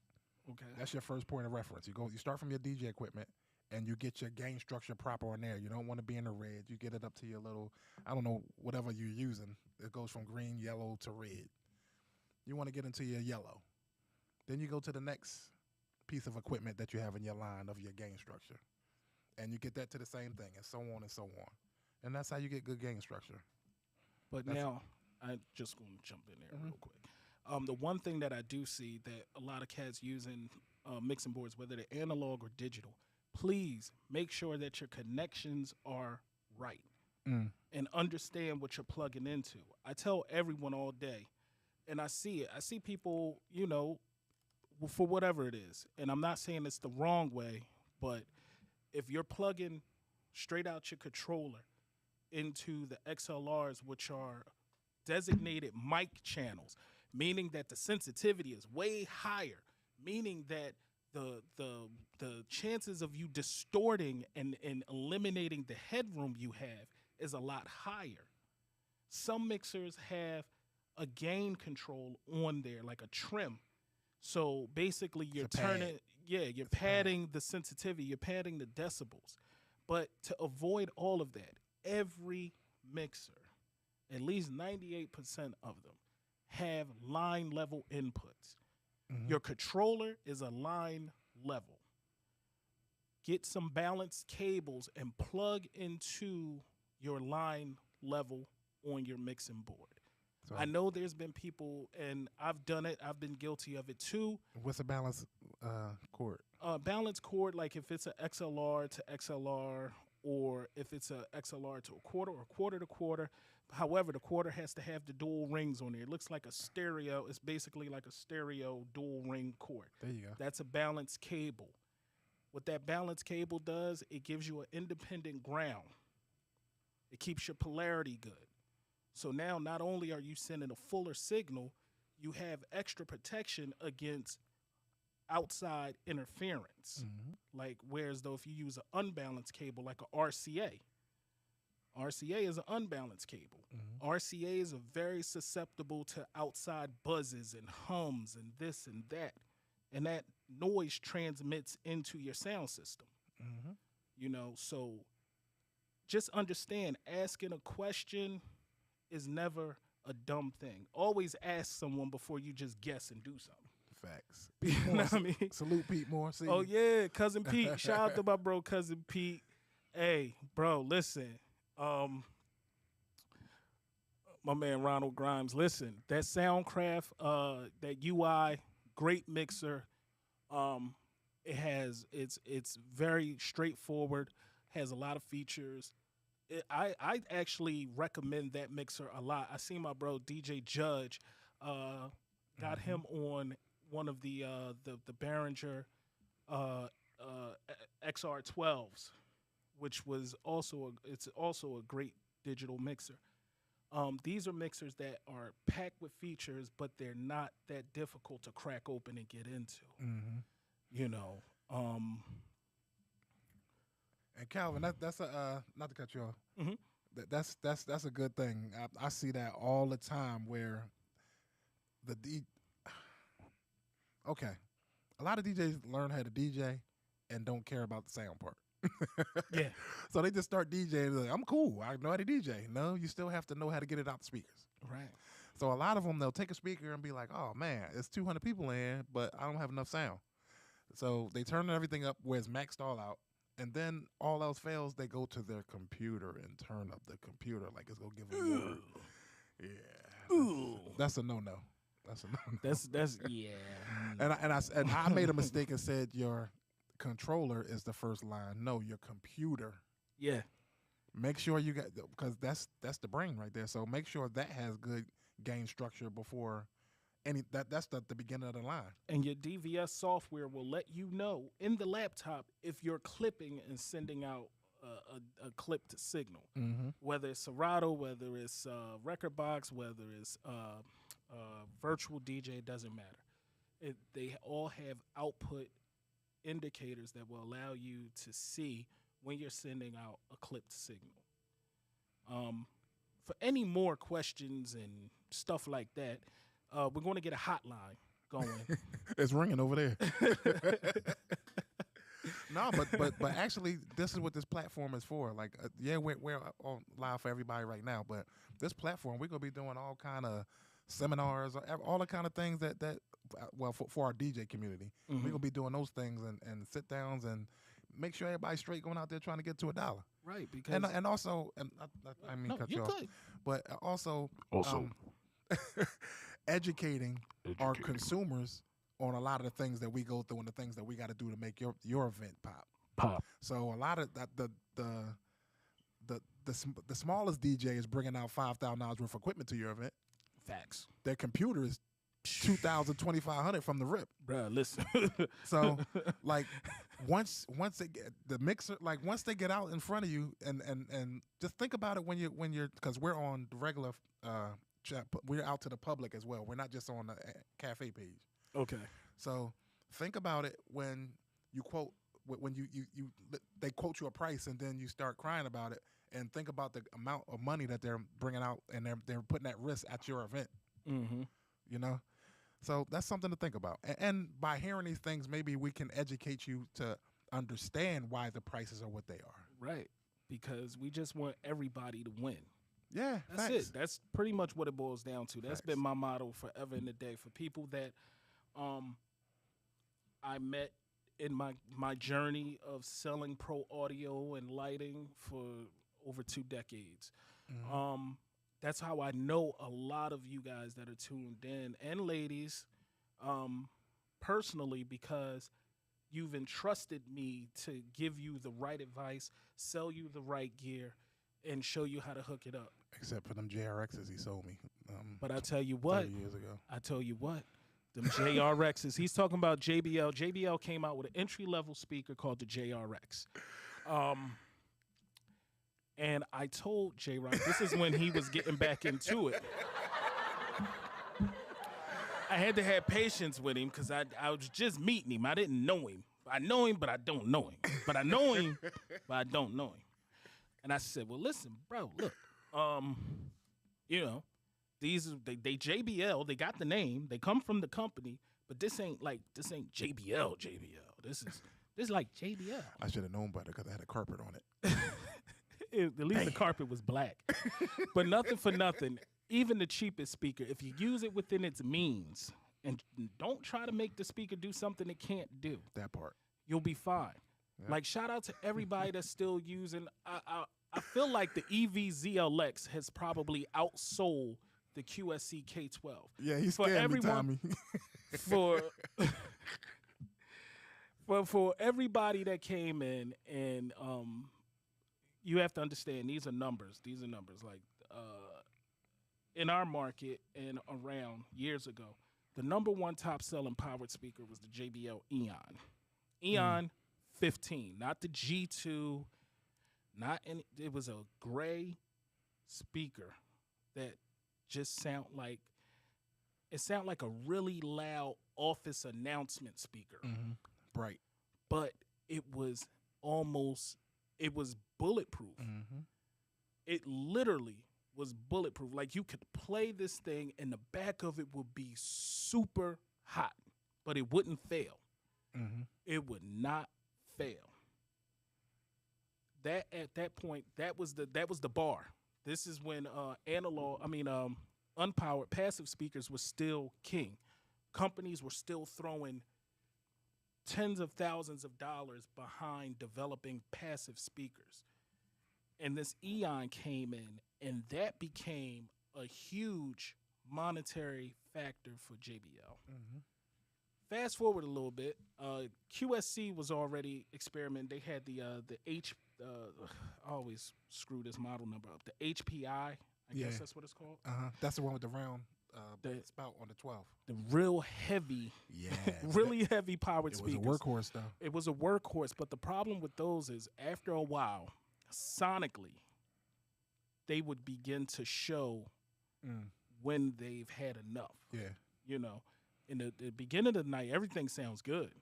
Okay. That's your first point of reference. You start from your DJ equipment and you get your gain structure proper on there. You don't want to be in the red. You get it up to your little, I don't know, whatever you're using. It goes from green, yellow to red. You want to get into your yellow. Then you go to the next piece of equipment that you have in your line of your gain structure. And you get that to the same thing, and so on and so on. And that's how you get good gain structure. But now, I'm just going to jump in there real quick. The one thing that I do see that a lot of cats using mixing boards, whether they're analog or digital, please make sure that your connections are right and understand what you're plugging into. I tell everyone all day, and I see it. I see people, for whatever it is, and I'm not saying it's the wrong way, but if you're plugging straight out your controller into the XLRs, which are designated mic channels, meaning that the sensitivity is way higher, meaning that the chances of you distorting and eliminating the headroom you have is a lot higher. Some mixers have a gain control on there, like a trim. So basically you're padding the sensitivity, you're padding the decibels. But to avoid all of that, every mixer, at least 98% of them, have line level inputs. Your controller is a line level. Get some balanced cables and plug into your line level on your mixing board. So I know there's been people, and I've done it, I've been guilty of it too. What's a balanced cord? Balance cord, like if it's a XLR to XLR, or if it's a XLR to a quarter or quarter to quarter. However, the quarter has to have the dual rings on there. It looks like a stereo. It's basically like a stereo dual ring cord. There you go. That's a balance cable. What that balance cable does, it gives you an independent ground. It keeps your polarity good. So now not only are you sending a fuller signal, you have extra protection against outside interference. Like, whereas though if you use an unbalanced cable like a RCA is an unbalanced cable. RCA is a very susceptible to outside buzzes and hums and this and that. And that noise transmits into your sound system. You know, so just understand, asking a question is never a dumb thing. Always ask someone before you just guess and do something. Facts. You Pete know Moore, what I mean? salute Pete Moore. See Oh, you. yeah, Cousin Pete. Shout out to my bro, Cousin Pete. Hey, bro, listen. My man Ronald Grimes, listen. That Soundcraft, that UI, great mixer. It's very straightforward, has a lot of features. I actually recommend that mixer a lot. I see my bro DJ Judge got him on one of the Behringer XR12s, which was it's also a great digital mixer. These are mixers that are packed with features, but they're not that difficult to crack open and get into. You know. And Calvin, that's a not to cut you off. Mhm. That's a good thing. I see that all the time where okay, a lot of DJs learn how to DJ and don't care about the sound part. Yeah. So they just start DJing. Like, I'm cool. I know how to DJ. No, you still have to know how to get it out the speakers. Right. So a lot of them, they'll take a speaker and be like, "Oh man, it's 200 people in here, but I don't have enough sound." So they turn everything up where it's maxed all out, and then all else fails, they go to their computer and turn up the computer like it's gonna give them more. Yeah, Ooh. that's a no-no. That's a no-no. That's yeah. And I made a mistake and said your controller is the first line. No, your computer. Yeah. Make sure you got, because that's the brain right there. So make sure that has good gain structure before that's the beginning of the line. And your DVS software will let you know in the laptop if you're clipping and sending out a clipped signal. Whether it's Serato, whether it's Rekordbox, whether it's virtual DJ, it doesn't matter. They all have output indicators that will allow you to see when you're sending out a clipped signal. For any more questions and stuff like that, we're going to get a hotline going. It's ringing over there. No, but actually, this is what this platform is for. Like, yeah, we're on live for everybody right now, but this platform, we're gonna be doing all kind of seminars, all the kind of things that for our DJ community, we're gonna be doing those things and sit downs and make sure everybody's straight going out there trying to get to $1. Right, because and also, and I mean, no, cut you you off, could. but also educating our consumers on a lot of the things that we go through and the things that we got to do to make your event pop. So a lot of that the smallest DJ is bringing out $5,000 worth of equipment to your event. Facts. Their computer is $2,000, $2,500 from the rip. Bruh, listen. So like once they get the mixer, like once they get out in front of you and just think about it when you're because we're on the regular we're out to the public as well. We're not just on the cafe page. Okay. So think about it when you quote when they quote you a price and then you start crying about it, and think about the amount of money that they're bringing out and they're putting at risk at your event. You know, so that's something to think about. And by hearing these things, maybe we can educate you to understand why the prices are what they are. Right, because we just want everybody to win. Yeah, that's facts. it. That's pretty much what it boils down to. That's been my motto forever and a day for people that I met in my journey of selling pro audio and lighting for over 2 decades. That's how I know a lot of you guys that are tuned in, and ladies, personally, because you've entrusted me to give you the right advice, sell you the right gear, and show you how to hook it up. Except for them JRXs he sold me. But I tell you what, 30 years ago. them JRXs. He's talking about JBL. JBL came out with an entry-level speaker called the JRX. And I told J-Rock, this is when he was getting back into it. I had to have patience with him because I was just meeting him. I didn't know him. I know him, but I don't know him. But I know him, but I don't know him. And I said, well, listen, bro, look, you know, they JBL, they got the name, they come from the company, but this ain't JBL. This is like JBL. I should have known better because I had a carpet on it. At least the carpet was black. But nothing for nothing. Even the cheapest speaker, if you use it within its means and don't try to make the speaker do something it can't do, That part. you'll be fine. Yep. Like, shout out to everybody that's still using. I feel like the EV-ZLX has probably outsold the QSC K12. Yeah, he's For scared me, everyone- Tommy. For everybody that came in, and you have to understand, these are numbers. These are numbers. Like, in our market and around years ago, the number one top selling powered speaker was the JBL Eon. Eon 15, not the G2, it was a gray speaker that just sound like a really loud office announcement speaker. Mm-hmm. Bright. But it was bulletproof. Mm-hmm. It literally was bulletproof. Like, you could play this thing and the back of it would be super hot, but it wouldn't fail. Mm-hmm. It would not fail. That at that point, that was the bar. This is when unpowered passive speakers was still king. Companies were still throwing tens of thousands of dollars behind developing passive speakers. And this Eon came in, and that became a huge monetary factor for JBL. Mm-hmm. Fast forward a little bit, QSC was already experimenting. They had the I always screw this model number up. The HPI, I guess that's what it's called. That's the one with the round The- spout on the 12. The real heavy, Yeah. really heavy powered It was speakers. a workhorse, though. It was a workhorse, but the problem with those is after a while, sonically, they would begin to show when they've had enough. Yeah. You know, in the beginning of the night, everything sounds good.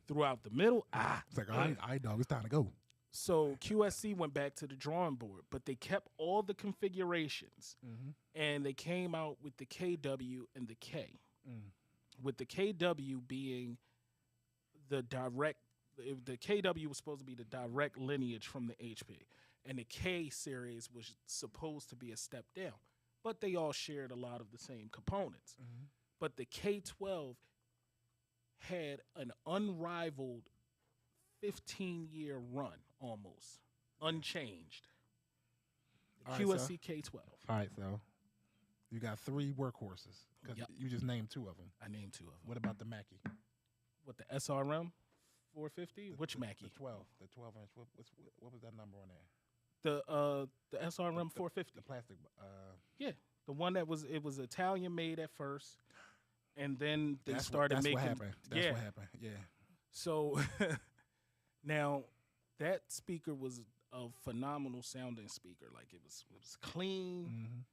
Throughout the middle, It's like, all right, dog, it's time to go. So QSC went back to the drawing board, but they kept all the configurations, and they came out with the KW and the K. With the KW being the KW was supposed to be the direct lineage from the HP, and the K series was supposed to be a step down, but they all shared a lot of the same components. But the K12 had an unrivaled 15-year run, almost unchanged. All right, QSC K12. All right, so you got 3 workhorses because Yep. you just named 2 of them. I named 2 of them. What about the Mackie? What, the SRM 450? Which Mackie? The 12 inch. What was that number on there? The SRM 450. The plastic. Yeah, the one that was Italian made at first, and then they started that's making. What happened. That's what happened. Yeah. So now that speaker was a phenomenal sounding speaker. Like, it was clean.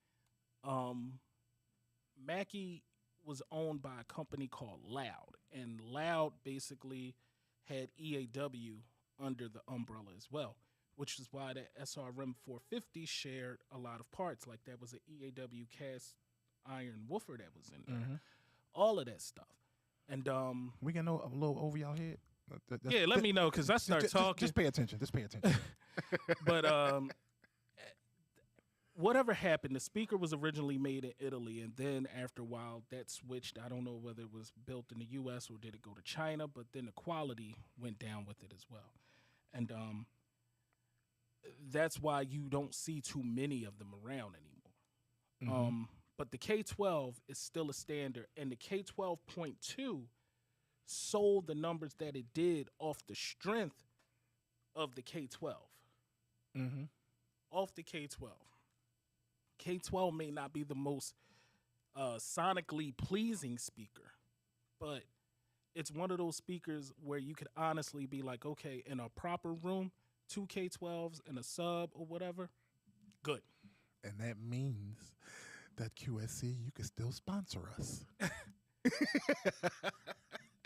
Mackie was owned by a company called Loud, and Loud basically had EAW under the umbrella as well, which is why the SRM 450 shared a lot of parts. Like, that was an EAW cast iron woofer that was in there. All of that stuff. And We can know a little over y'all head. yeah, let me know, because I start talking. Just pay attention. Just pay attention. But whatever happened, the speaker was originally made in Italy, and then after a while that switched. I don't know whether it was built in the U.S. or did it go to China, but then the quality went down with it as well. And that's why you don't see too many of them around anymore. But the K12 is still a standard, and the K12.2 sold the numbers that it did off the strength of the K12. Mm-hmm. Off the K12. K12 may not be the most sonically pleasing speaker, but it's one of those speakers where you could honestly be like, okay, in a proper room, 2 K12s and a sub or whatever, good. And that means that QSC, you can still sponsor us.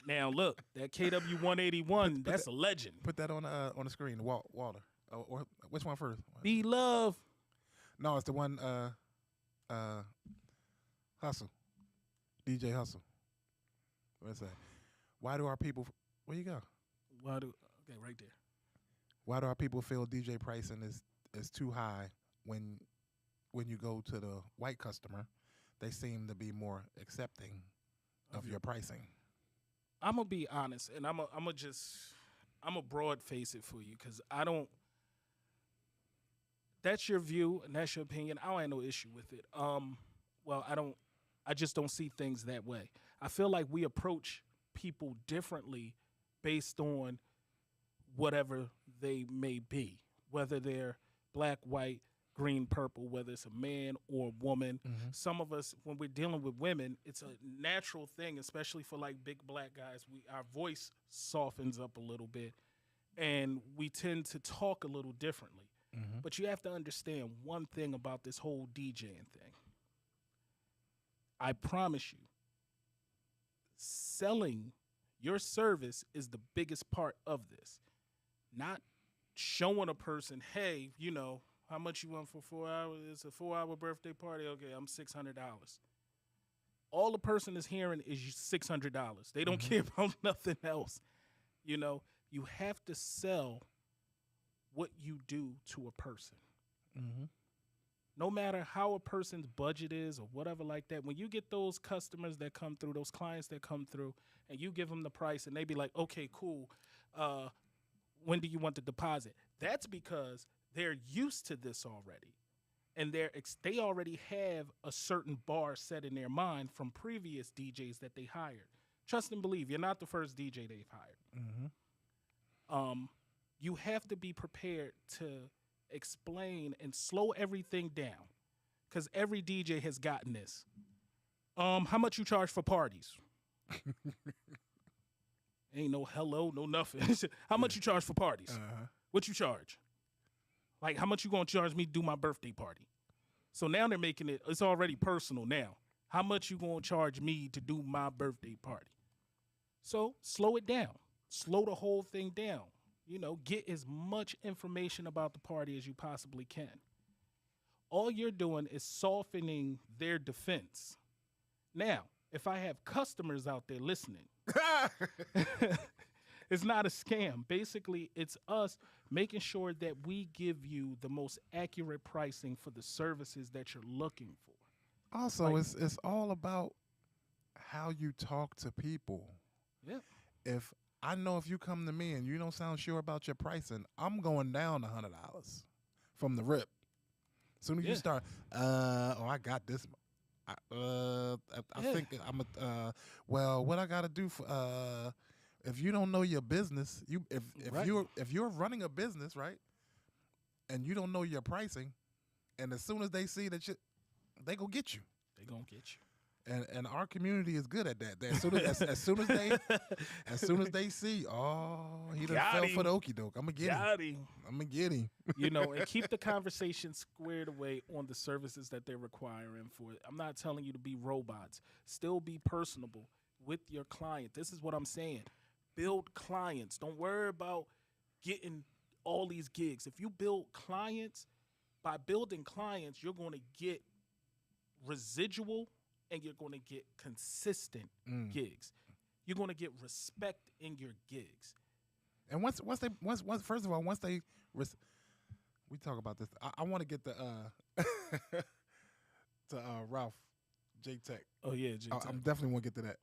Now look, that KW 181, that's a legend. Put that on the screen, Walter. Or which one first? Be love. No, it's the one. Hustle, DJ Hustle. What's that? Why do our people? Where you go? Okay, right there. Why do our people feel DJ pricing is too high when you go to the white customer? They seem to be more accepting of your pricing. I'm gonna be honest, and I'm a broad face it for you because I don't. That's your view and that's your opinion. I don't have no issue with it. Well, I just don't see things that way. I feel like we approach people differently based on whatever they may be, whether they're black, white, green, purple, whether it's a man or a woman. Mm-hmm. Some of us, when we're dealing with women, it's a natural thing, especially for like big black guys. Our voice softens up a little bit, and we tend to talk a little differently. Mm-hmm. But you have to understand one thing about this whole DJing thing. I promise you, selling your service is the biggest part of this. Not showing a person, hey, how much you want for 4 hours? It's a 4-hour birthday party. Okay, I'm $600. All the person is hearing is $600. They don't care about nothing else. You have to sell what you do to a person. Mm-hmm. No matter how a person's budget is or whatever like that, when you get those customers that come through, those clients that come through, and you give them the price and they be like, okay, cool, when do you want the deposit? That's because they're used to this already. And they already have a certain bar set in their mind from previous DJs that they hired. Trust and believe, you're not the first DJ they've hired. Mm-hmm. You have to be prepared to explain and slow everything down, because every DJ has gotten this. How much you charge for parties? Ain't no hello, no nothing. How much you charge for parties? Uh-huh. What you charge? Like, how much you gonna charge me to do my birthday party? So now they're making it's already personal now. How much you gonna charge me to do my birthday party? So slow it down. Slow the whole thing down. Get as much information about the party as you possibly can. All you're doing is softening their defense. Now, if I have customers out there listening, it's not a scam. Basically, it's us making sure that we give you the most accurate pricing for the services that you're looking for. Also, it's all about how you talk to people. Yeah. I know if you come to me and you don't sound sure about your pricing, I'm going down $100 from the rip. As soon as you start, I got this. I think I'm well, what I got to do for if you don't know your business, if you're running a business, right, and you don't know your pricing, and as soon as they see that they go get you. They gonna get you. And our community is good at that. As soon as they see, he done fell for the okie doke. I'm gonna get him. And keep the conversation squared away on the services that they're requiring for it. I'm not telling you to be robots. Still be personable with your client. This is what I'm saying. Build clients. Don't worry about getting all these gigs. If you build clients, by building clients, you're going to get residual and you're going to get consistent gigs. You're going to get respect in your gigs. And once they we talk about this. I want to get the to Ralph J Tech. Oh yeah, J Tech. I'm definitely want to get to that.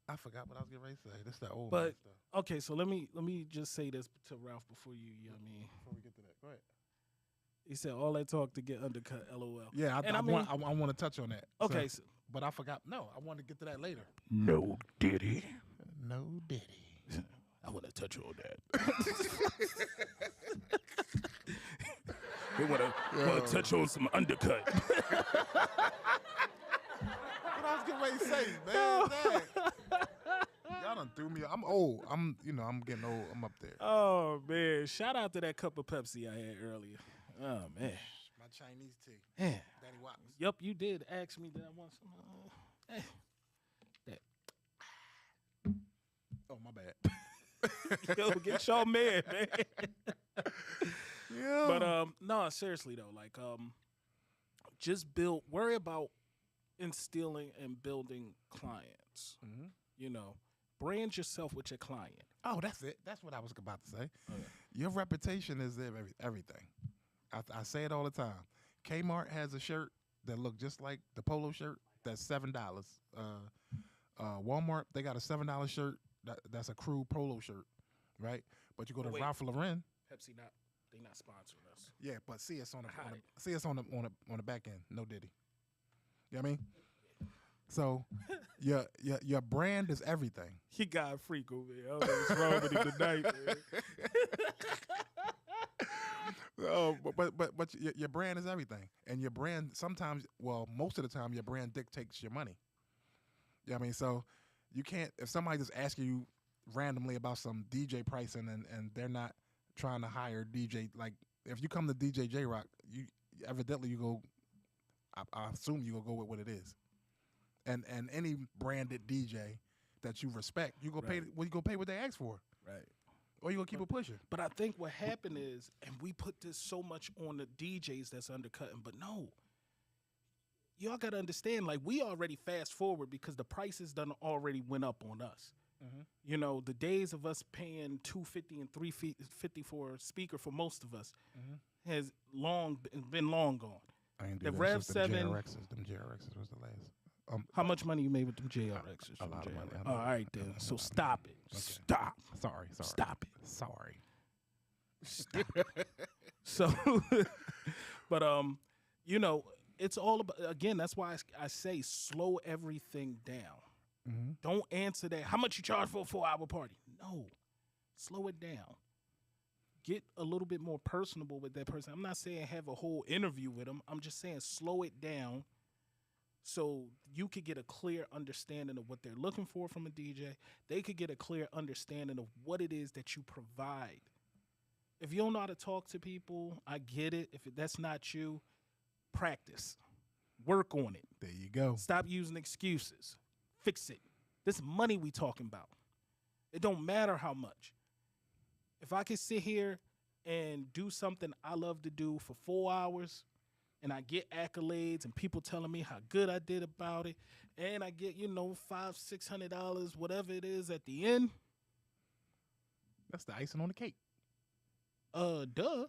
I forgot what I was getting ready to say. This is that old but stuff. Okay, so let me just say this to Ralph before before we get to that. Go ahead. He said all that talk to get undercut. LOL. Yeah, I want to touch on that. Okay, but I forgot. No, I want to get to that later. No, did he? No Diddy. I want to touch on that. They want to touch on some undercut. What I was getting ready to say, man. Dang. Y'all done threw me. I'm old. I'm getting old. I'm up there. Oh man! Shout out to that cup of Pepsi I had earlier. Oh man. My Chinese tea. Yeah. Danny Watts. Yup, you did ask me that I want some. That. Oh, my bad. Yo, get your man, man. Yeah. But no, seriously though, like just worry about instilling and building clients. Mhm. You know, brand yourself with your client. Oh, that's it. That's what I was about to say. Okay. Your reputation is everything. I say it all the time. Kmart has a shirt that look just like the polo shirt. That's $7. Walmart, they got a $7 shirt. That's a crew polo shirt, right? But you go to Ralph Lauren. Pepsi they not sponsoring us. Yeah, but see us on the back end. No Diddy. You know what I mean? So your brand is everything. He got a freak over here. I don't know what's wrong with him tonight, man. Oh, but your brand is everything, and your brand sometimes, well, most of the time, your brand dictates your money. You know what I mean? So you can't, if somebody just asking you randomly about some DJ pricing and they're not trying to hire DJ, like if you come to DJ J-Rock, you evidently you go, I assume you go with what it is. And any branded DJ that you respect, you go pay. Well, you go pay what they ask for, Right. or you gonna keep it pushing. But I think what happened is, and we put this so much on the DJs that's undercutting, but no. Y'all gotta understand, like we already fast forward because the prices done already went up on us. Mm-hmm. You know, the days of us paying $250 and $350 for a speaker for most of us has been long gone. I ain't The Rev 7. Them JRXs was the last. How much money you made with them JRXs? A lot of money. All right, then. So stop it. Okay. Stop. Sorry. Stop it. Sorry. Stop it. So, but you know, it's all about. Again, that's why I say slow everything down. Mm-hmm. Don't answer that. How much you charge for a 4-hour party? No, slow it down. Get a little bit more personable with that person. I'm not saying have a whole interview with them. I'm just saying slow it down so you could get a clear understanding of what they're looking for from a DJ. They could get a clear understanding of what it is that you provide. If you don't know how to talk to people, I get it. If that's not you, practice. Work on it. There you go. Stop using excuses. Fix it. This money we talking about. It don't matter how much. If I can sit here and do something I love to do for 4 hours and I get accolades and people telling me how good I did about it and I get, $500-$600, whatever it is at the end. That's the icing on the cake. Duh.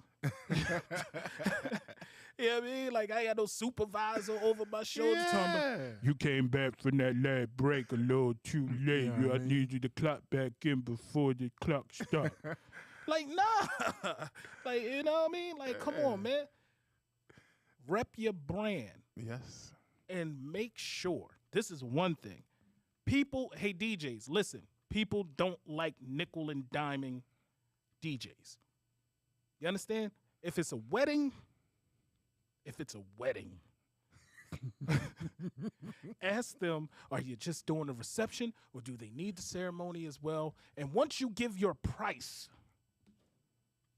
You know what I mean? Like, I got no supervisor over my shoulder talking about, you came back from that last break a little too late. Yeah, I need you to clock back in before the clock starts. Like, nah. Like, you know what I mean? Like, come on, man. Rep your brand. Yes. And make sure, this is one thing. People, hey, DJs, listen. People don't like nickel and diming DJs. You understand? If it's a wedding, ask them, are you just doing the reception or do they need the ceremony as well? And once you give your price,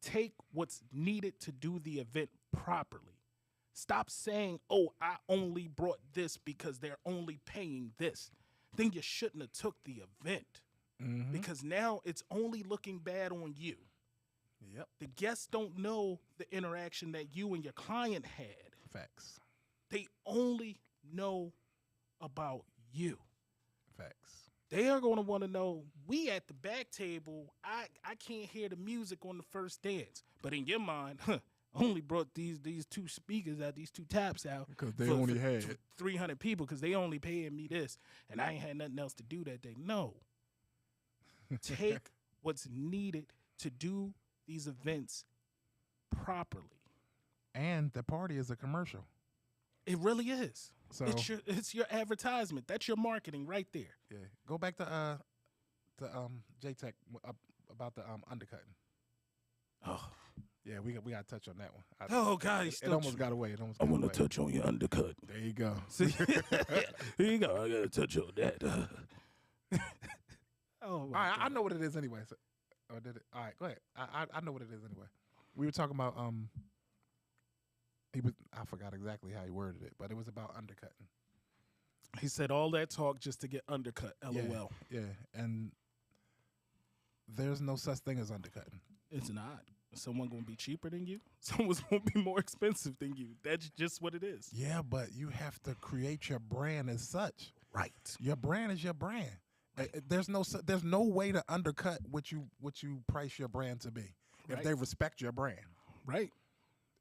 take what's needed to do the event properly. Stop saying, oh, I only brought this because they're only paying this. Then you shouldn't have took the event because now it's only looking bad on you. Yep. The guests don't know the interaction that you and your client had. Facts. They only know about you. Facts. They are going to want to know, we at the back table, I can't hear the music on the first dance. But in your mind, I only brought these two speakers out, these two taps out. Because they only had 300 people because they only paying me this. And I ain't had nothing else to do that day. No. Take what's needed to do these events properly. And the party is a commercial. It really is. So it's your advertisement. That's your marketing right there. Yeah. Go back to to J Tech about the undercutting. Oh, Yeah, we got to touch on that one. oh God, It almost got away. It almost I got want away. to touch on your undercut. There you go. See, here you go. I got to touch on that. Oh, All my right, I God. know what it is anyway. So, oh, did it? All right, go ahead. I know what it is anyway. We were talking about I forgot exactly how he worded it, but it was about undercutting. He said all that talk just to get undercut. LOL. Yeah, and there's no such thing as undercutting. It's not. Someone gonna be cheaper than you. Someone's gonna be more expensive than you. That's just what it is. Yeah, but you have to create your brand as such. Right. Your brand is your brand. There's no way to undercut what you price your brand to be if Right. they respect your brand. Right.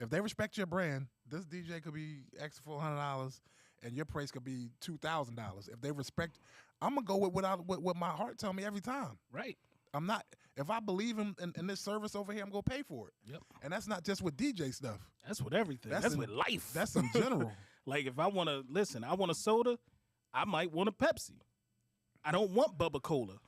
If they respect your brand, this DJ could be X for $100, and your price could be $2,000. If they respect, I'm gonna go with what my heart tell me every time. Right. I'm not. If I believe in this service over here, I'm gonna pay for it. Yep. And that's not just with DJ stuff. That's with everything. That's That's in- with life. That's in general. Like if I want to listen, I want a soda, I might want a Pepsi. I don't want Bubba Cola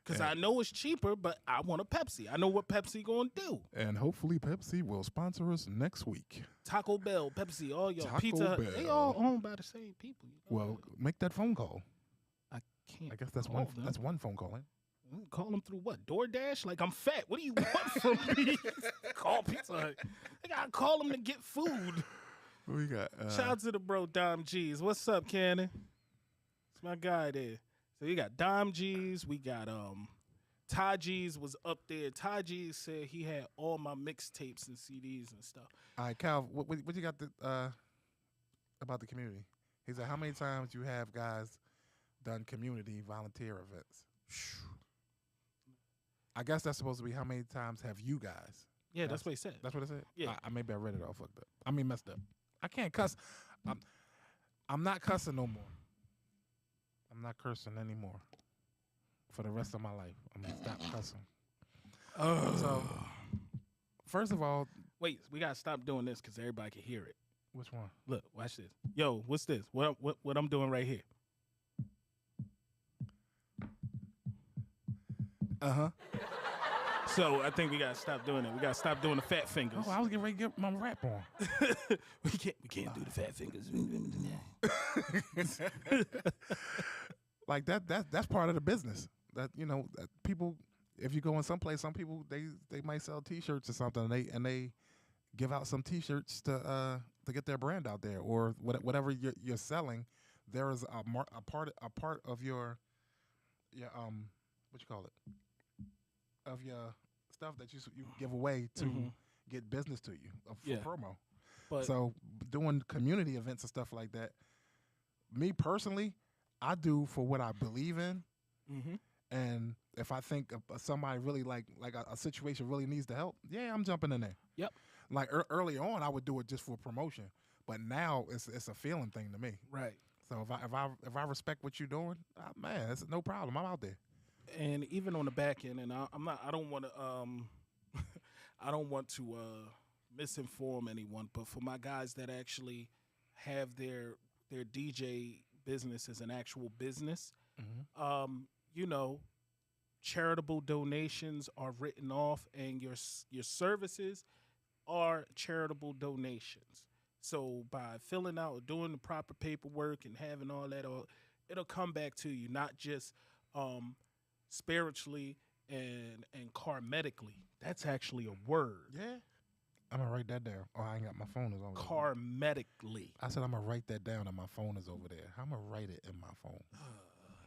because Yeah. I know it's cheaper, but I want a Pepsi. I know what Pepsi gonna do. And hopefully Pepsi will sponsor us next week. Taco Bell, Pepsi, all y'all, Taco Pizza Hut, they Bell. all owned by the same people. You know Well, make that phone call. I can't. I guess that's call one. them. That's one phone call. Call them through what? DoorDash? Like I'm fat. What do you want from me? Call Pizza Hut. I gotta call them to get food. What we got? Shout out to the bro Dom G's. What's up, Cannon? It's my guy there. So we got Dom G's. We got Ty G's was up there. Ty G's said he had all my mixtapes and CDs and stuff. All right, Cal. What you got about the community? He said, how many times you have guys done community volunteer events? I guess that's supposed to be how many times have you guys? Yeah, that's what he said. That's what it said. Yeah. I maybe I read it all fucked up. I mean messed up. I can't cuss. I'm not cussing no more. I'm not cursing anymore. For the rest of my life, I'm gonna stop cussing. So, first of all, Wait, we gotta stop doing this because everybody can hear it. which one? Look, watch this. Yo, what's this? What I'm doing right here? So I think we gotta stop doing it. We gotta stop doing the fat fingers. Oh, I was getting ready to get my rap on. we can't do the fat fingers. Like that's part of the business. That that people, if you go in someplace, some people they might sell T-shirts or something, and they give out some T-shirts to get their brand out there, or whatever you're selling. There is a part of your what you call it, of your stuff that you give away to get business to you for Yeah. promo. But So doing community events and stuff like that, me personally, I do for what I believe in. mhm. And if I think somebody really like a situation really needs the help, yeah, I'm jumping in there. Yep. Like early on, I would do it just for promotion, but now it's a feeling thing to me. Right. So if I respect what you're doing, man, it's no problem. I'm out there. And even on the back end, and I don't want to I don't want to misinform anyone, but for my guys that actually have their DJ business as an actual business, charitable donations are written off, and your services are charitable donations. So by filling out, doing the proper paperwork, and having all that, it'll come back to you, not just spiritually and karmatically. That's actually a word. Yeah. I'm gonna write that down. Oh, I ain't got my phone is on. Karmatically. I said I'm gonna write that down, and my phone is over there. I'm gonna write it in my phone.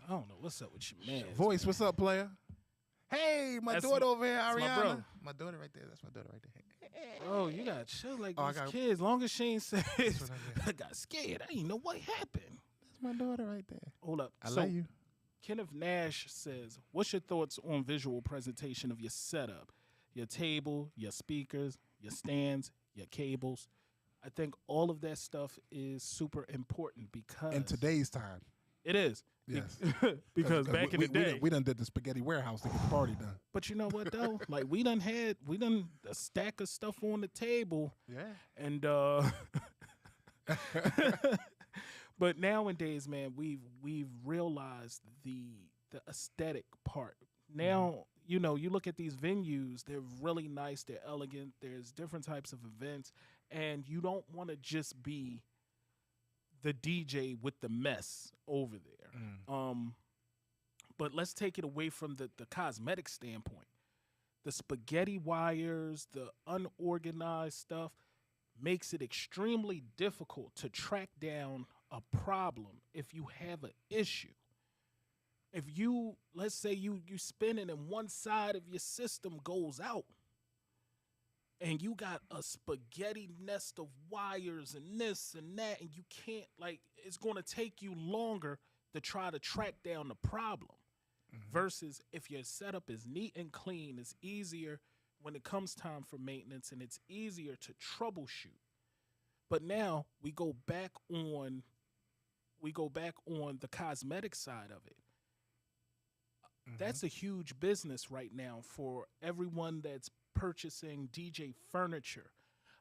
I don't know what's up with you, man. Voice, what's up, player? Hey, my That's daughter my- over here, that's my Ariana. bro. My daughter right there. That's my daughter right there. Oh, you got chill like Oh, I these got- kids. Long as she ain't says, what I did. I got scared. I didn't know what happened. That's my daughter right there. Hold up. I So, love you. Kenneth Nash says, what's your thoughts on visual presentation of your setup? Your table, your speakers, your stands, your cables. I think all of that stuff is super important because In today's time, it is. yes. Because back in the day. we done did the spaghetti warehouse to get the party done. But you know what though? Like we done a stack of stuff on the table, Yeah. and but nowadays, man, we've realized the the aesthetic part. Now, you know, you look at these venues, they're really nice, they're elegant, there's different types of events, and you don't want to just be the DJ with the mess over there. But let's take it away from the cosmetic standpoint. The spaghetti wires, the unorganized stuff makes it extremely difficult to track down a problem if you have an issue. If you, let's say you spinning and one side of your system goes out and you got a spaghetti nest of wires and this and that, and you can't, like, it's going to take you longer to try to track down the problem. Versus if your setup is neat and clean, it's easier when it comes time for maintenance and it's easier to troubleshoot. But now we go back on the cosmetic side of it. That's a huge business right now for everyone that's purchasing DJ furniture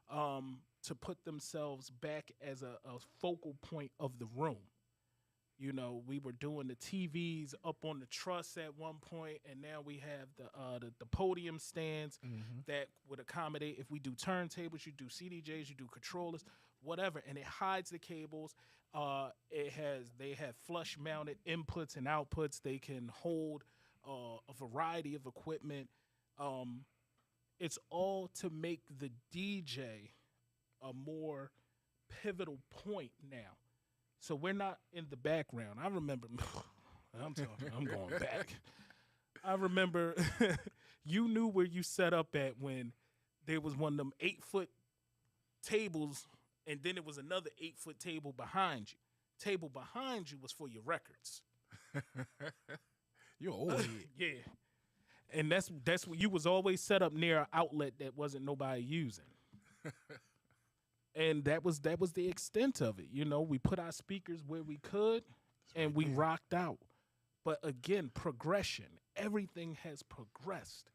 to put themselves back as a focal point of the room. You know, we were doing the TVs up on the truss at one point, and now we have the podium stands that would accommodate if we do turntables, you do CDJs, you do controllers, whatever, and it hides the cables. They have flush mounted inputs and outputs. They can hold a variety of equipment. It's all to make the DJ a more pivotal point now. So we're not in the background. I remember, I'm going back. I remember you knew where you set up at when there was one of them 8-foot tables, and then it was another 8-foot table behind you. Table behind you was for your records. You're old. Yeah. And that's what you was always set up near an outlet that wasn't nobody using. And that was the extent of it. You know, we put our speakers where we could, and we rocked out. But again, progression. Everything has progressed.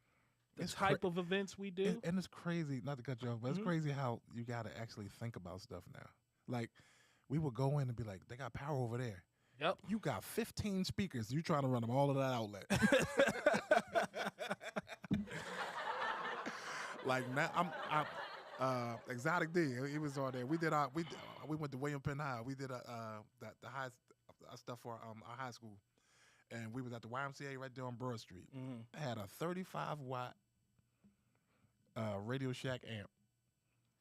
The type of events we do. And it's crazy, not to cut you off, but it's crazy how you got to actually think about stuff now. Like, we would go in and be like, they got power over there. Yep. You got 15 speakers. You trying to run them all to that outlet. Like, now, I'm Exotic D. He was on there. We went to William Penn High. We did the high stuff for our high school, and we was at the YMCA right there on Broad Street. I had a 35-watt Radio Shack amp.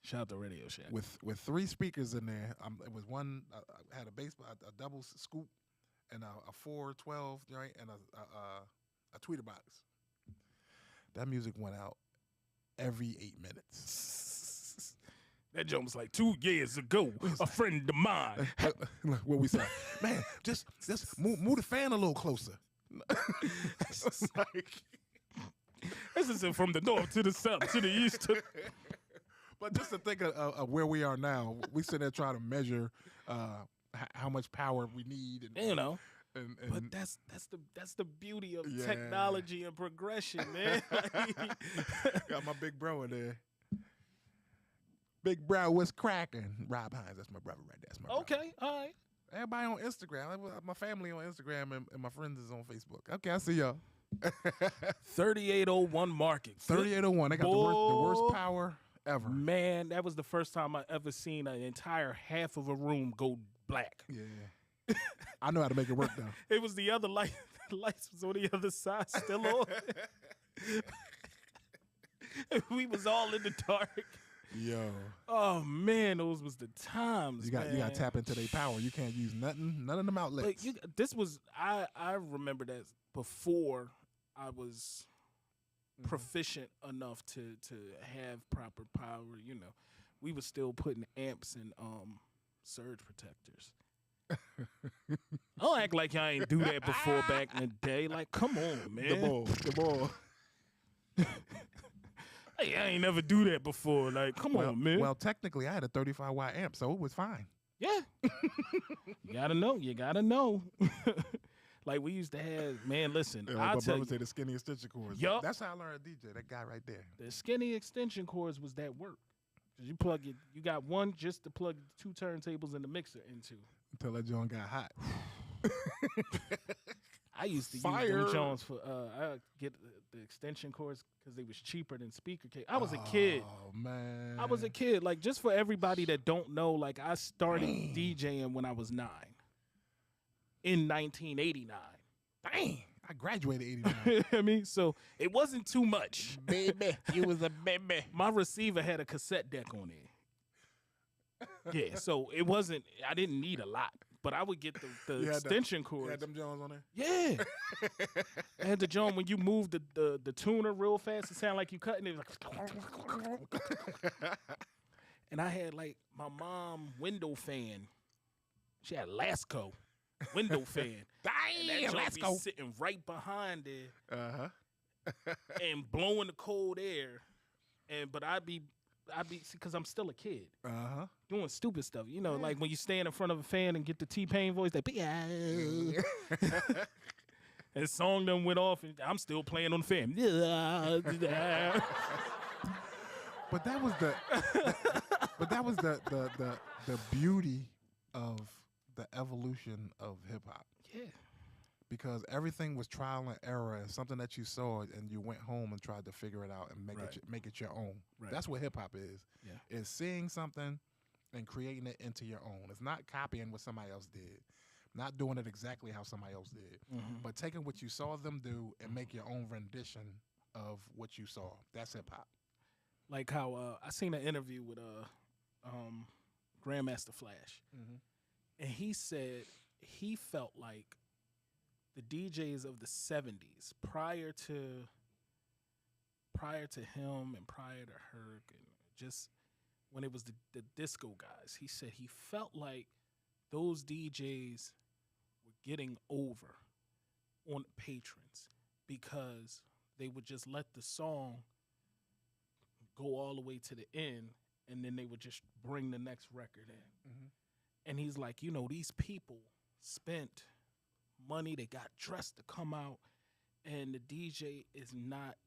Shout out to Radio Shack with 3 speakers in there. It was one. I had a bass, a double scoop, and a 412 joint, and a tweeter box. That music went out every 8 minutes. That joke was like 2 years ago. A friend of mine. What we say, man, just move the fan a little closer. This isn't from the north to the south to the east. But just to think of where we are now, we sit there trying to measure how much power we need, and you know. And but that's the beauty of technology and progression, man. Got my big bro in there. Big bro, what's cracking? Rob Hines, that's my brother right there. That's my brother. Okay, all right. Everybody on Instagram. My family on Instagram and my friends is on Facebook. Okay, I see y'all. 3801 Market. 3801. They got the worst power ever. Man, that was the first time I ever seen an entire half of a room go black. Yeah. I know how to make it work though. It was the other light. The lights was on the other side, still on. We was all in the dark. Yo. Oh man, those was the times. You got to tap into their power. You can't use none of them outlets. But this was I remember that before I was proficient enough to have proper power. You know, we was still putting amps in surge protectors. Don't act like y'all ain't do that before back in the day. Like, come on, man. The ball. Hey, I ain't never do that before. Like, come on, man. Well, technically, I had a 35-watt amp, so it was fine. Yeah. You gotta know. Like, we used to have, man, listen. I'll tell you. Say the skinny extension cords. Yup. That's how I learned DJ, that guy right there. The skinny extension cords was that work. Because you got one just to plug 2 turntables in the mixer into. Until that joint got hot. I used to use Fire. them Jones for I get the extension cords because they was cheaper than speaker case. I was a kid. Oh man. I was a kid. Like, just for everybody that don't know, like, I started DJing when I was 9 in 1989. Dang. I graduated 89. I mean, so it wasn't too much. Baby, you was a baby. My receiver had a cassette deck on it. Yeah, so it wasn't. I didn't need a lot, but I would get the You had extension You cords. had them Jones on there? Yeah, I had the John when you move the tuner real fast. It sounded like you cutting it. Like, and I had like my mom window fan. She had Lasco window fan. And that Damn, joint let's be go. sitting right behind it Uh-huh. and blowing the cold air. But I'd be because I'm still a kid Uh-huh. doing stupid stuff. You know, like when you stand in front of a fan and get the T-Pain voice, that and song done went off, and I'm still playing on the fan. But that was the beauty of the evolution of hip hop. Yeah. Because everything was trial and error and something that you saw and you went home and tried to figure it out and make it your own. Right. That's what hip hop is. Yeah. It's seeing something and creating it into your own. It's not copying what somebody else did. Not doing it exactly how somebody else did. Mm-hmm. But taking what you saw them do and make your own rendition of what you saw. That's hip hop. Like how I seen an interview with Grandmaster Flash, and he said he felt like the DJs of the 70s, prior to him and prior to Herc, and just when it was the disco guys, he said he felt like those DJs were getting over on patrons because they would just let the song go all the way to the end, and then they would just bring the next record in. Mm-hmm. And he's like, you know, these people spent money, they got dressed to come out, and the DJ is not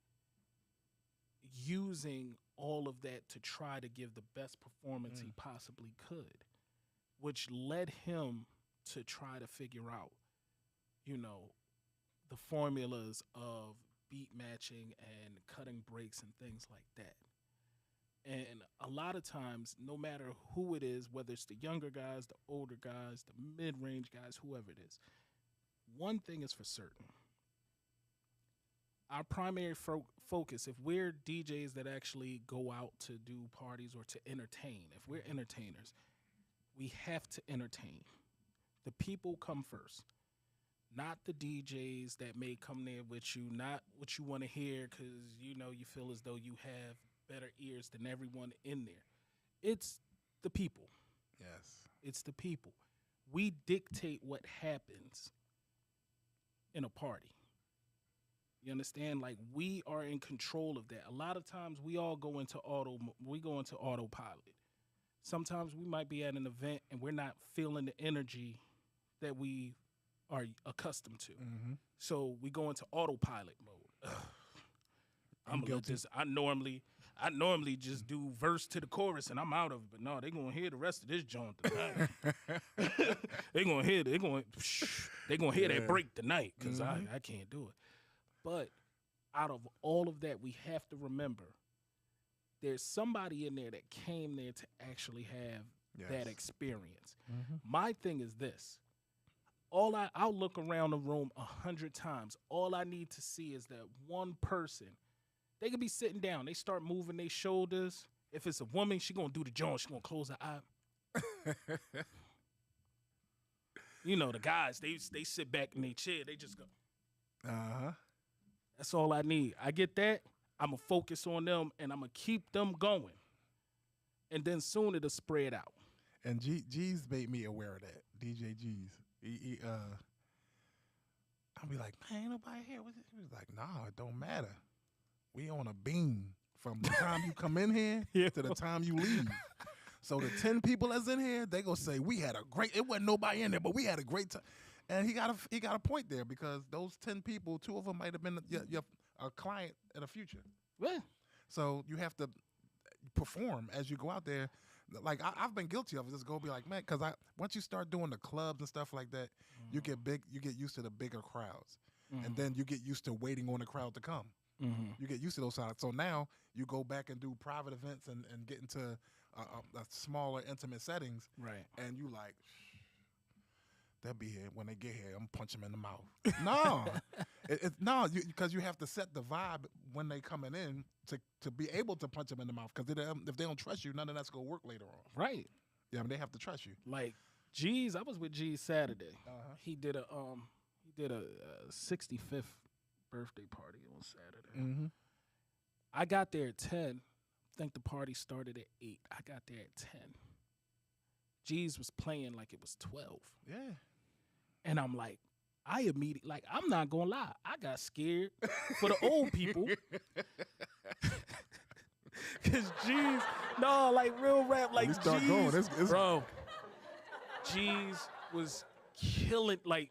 using all of that to try to give the best performance he possibly could, which led him to try to figure out, you know, the formulas of beat matching and cutting breaks and things like that. And a lot of times, no matter who it is, whether it's the younger guys, the older guys, the mid-range guys, whoever it is, one thing is for certain. Our primary focus, if we're DJs that actually go out to do parties or to entertain, if we're entertainers, we have to entertain. The people come first, not the DJs that may come there with you, not what you want to hear because, you know, you feel as though you have better ears than everyone in there. It's the people. Yes. It's the people. We dictate what happens in a party. You understand? Like, we are in control of that. A lot of times we all go into autopilot. Sometimes we might be at an event and we're not feeling the energy that we are accustomed to. Mm-hmm. So we go into autopilot mode. I'm guilty. I normally just do verse to the chorus and I'm out of it. But no, they're gonna hear the rest of this joint tonight. they're gonna hear that break tonight because I can't do it. But out of all of that, we have to remember there's somebody in there that came there to actually have that experience. Mm-hmm. My thing is this. I'll look around the room 100 times. All I need to see is that one person. They could be sitting down. They start moving their shoulders. If it's a woman, she gonna do the joint. She gonna close her eye. You know, the guys, they sit back in their chair. They just go. Uh-huh. That's all I need. I get that. I'm going to focus on them, and I'm going to keep them going. And then soon it'll spread out. And G's made me aware of that. DJ G's. I'll be like, man, ain't nobody here. He was like, nah, it don't matter. We on a beam from the time you come in here to the time you leave. So the 10 people that's in here, they gonna say it wasn't nobody in there, but we had a great time. And he got a point there because those 10 people, 2 of them might have been a client in the future. Yeah. So you have to perform as you go out there. like I've been guilty of it. Just go be like, man, because once you start doing the clubs and stuff like that, you get used to the bigger crowds, and then you get used to waiting on the crowd to come. You get used to those sides. So now you go back and do private events and get into a smaller, intimate settings, Right. and you like. They'll be here when they get here. I'm punch them in the mouth. No, no, because you have to set the vibe when they coming in to be able to punch them in the mouth. Because if they don't trust you, none of that's gonna work later on. Right. Yeah, I mean, they have to trust you. Like G's, I was with G's Saturday. He did a 65th birthday party on Saturday. Mm-hmm. I got there at 10. I think the party started at 8. I got there at 10. G's was playing like it was 12. Yeah. And I'm like, I immediately, like, I'm not going to lie. I got scared for the old people. Because G's, no, like real rap, like We start G's, going. It's bro, G's was killing, like,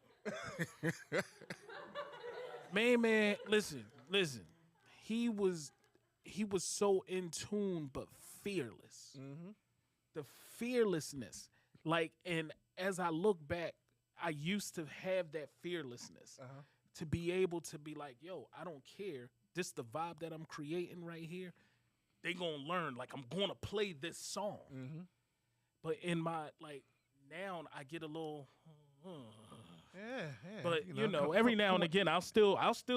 man, listen. He was so in tune, but fearless. Mm-hmm. The fearlessness, like, and as I look back, I used to have that fearlessness to be able to be like, yo, I don't care. This the vibe that I'm creating right here. They gonna learn. Like, I'm gonna play this song. Mm-hmm. But in my, like, now I get a little, Yeah. but every now and again, I'll still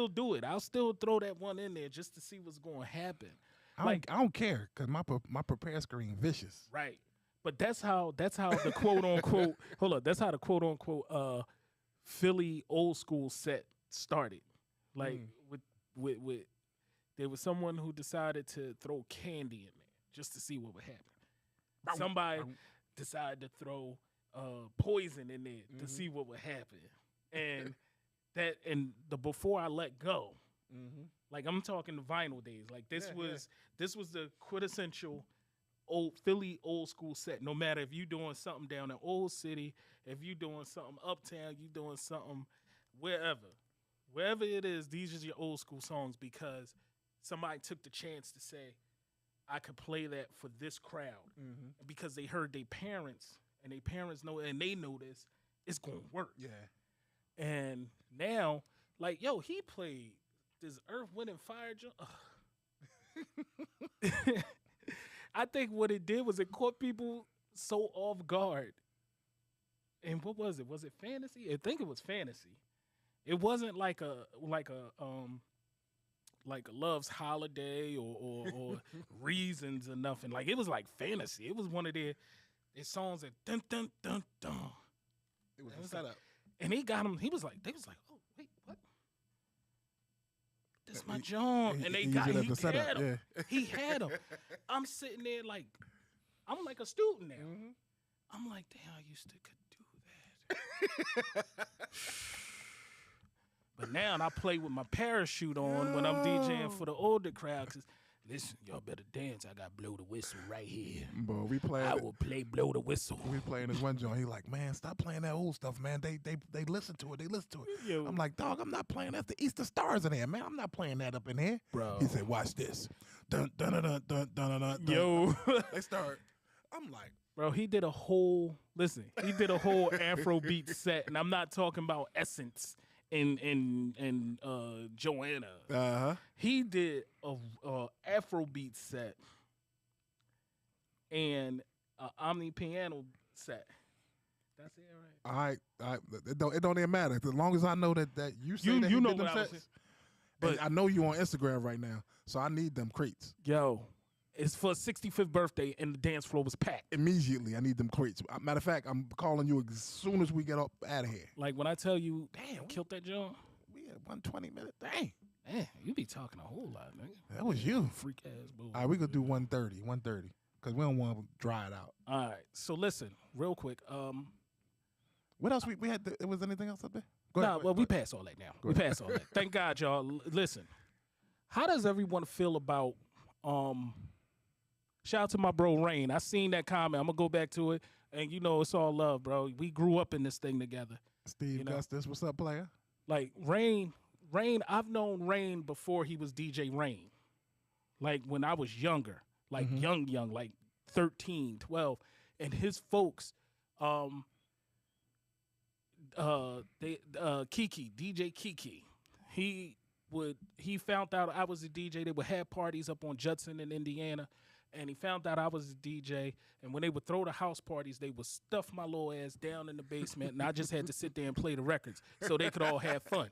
do it. I'll still throw that one in there just to see what's gonna happen. I don't care because my prepare screen vicious. Right. But that's how the quote unquote that's how the quote unquote Philly old school set started. Like with there was someone who decided to throw candy in there just to see what would happen. Somebody decided to throw poison in there to see what would happen. And the before I let go. Like, I'm talking the vinyl days. Like, this was the quintessential Philly old school set. No matter if you doing something down in Old City, if you doing something uptown, you doing something wherever it is, these are your old school songs because somebody took the chance to say, I could play that for this crowd. Because they heard their parents, and their parents know, and they know this, it's going to work. Yeah. And now, like, yo, he played this Earth, Wind, and Fire jump. I think what it did was it caught people so off guard. And what was it? Was it fantasy? I think it was fantasy. It wasn't like a Love's Holiday or Reasons or nothing. Like, it was like fantasy. It was one of their songs that dun dun dun dun. It was a setup. And he got him. They was like, oh wait, what? This my John. And he had him. Yeah. He had him. I'm sitting there like, I'm like a student now. I'm like, damn, I used to could do that. But now I play with my parachute on when I'm DJing for the older crowd. Cause listen, y'all better dance. I got Blow the Whistle right here. Boy, we playing. I will play Blow the Whistle. We playing this one joint. He like, man, stop playing that old stuff, man. They listen to it. They listen to it. Yo. I'm like, dog, I'm not playing that. The Easter Stars in here, man. I'm not playing that up in here. Bro. He said, watch this. Dun dun dun dun dun dun dun. Yo. They start. I'm like, bro, he did a whole Afrobeat set, and I'm not talking about Essence and Joanna. He did a Afrobeat set and an Omni piano set. That's it, right? all right. It don't even matter. As long as I know that you say that you he know did them what I was sets. saying. But I know you on Instagram right now, so I need them crates. Yo, it's for his 65th birthday, and the dance floor was packed. Immediately, I need them crates. Matter of fact, I'm calling you as soon as we get up out of here. Like, when I tell you, damn, killed that joint. We at 120 minutes. Dang. Man, you be talking a whole lot, nigga. That was you. Freak ass bull. All right, we could do 130, because we don't want to dry it out. All right, so listen, real quick. What else we had? Was anything else up there? We passed all that now. We passed all that. Thank God, y'all. Listen, how does everyone feel about shout out to my bro Rain. I seen that comment. I'm gonna go back to it, and it's all love, bro. We grew up in this thing together. Steve Gustus, what's up, player? Like Rain. I've known Rain before he was DJ Rain. Like when I was younger, like young, like 13, 12, and his folks, Kiki, DJ Kiki, he found out I was a DJ. They would have parties up on Judson in Indiana, and he found out I was a DJ. And when they would throw the house parties, they would stuff my little ass down in the basement, and I just had to sit there and play the records so they could all have fun.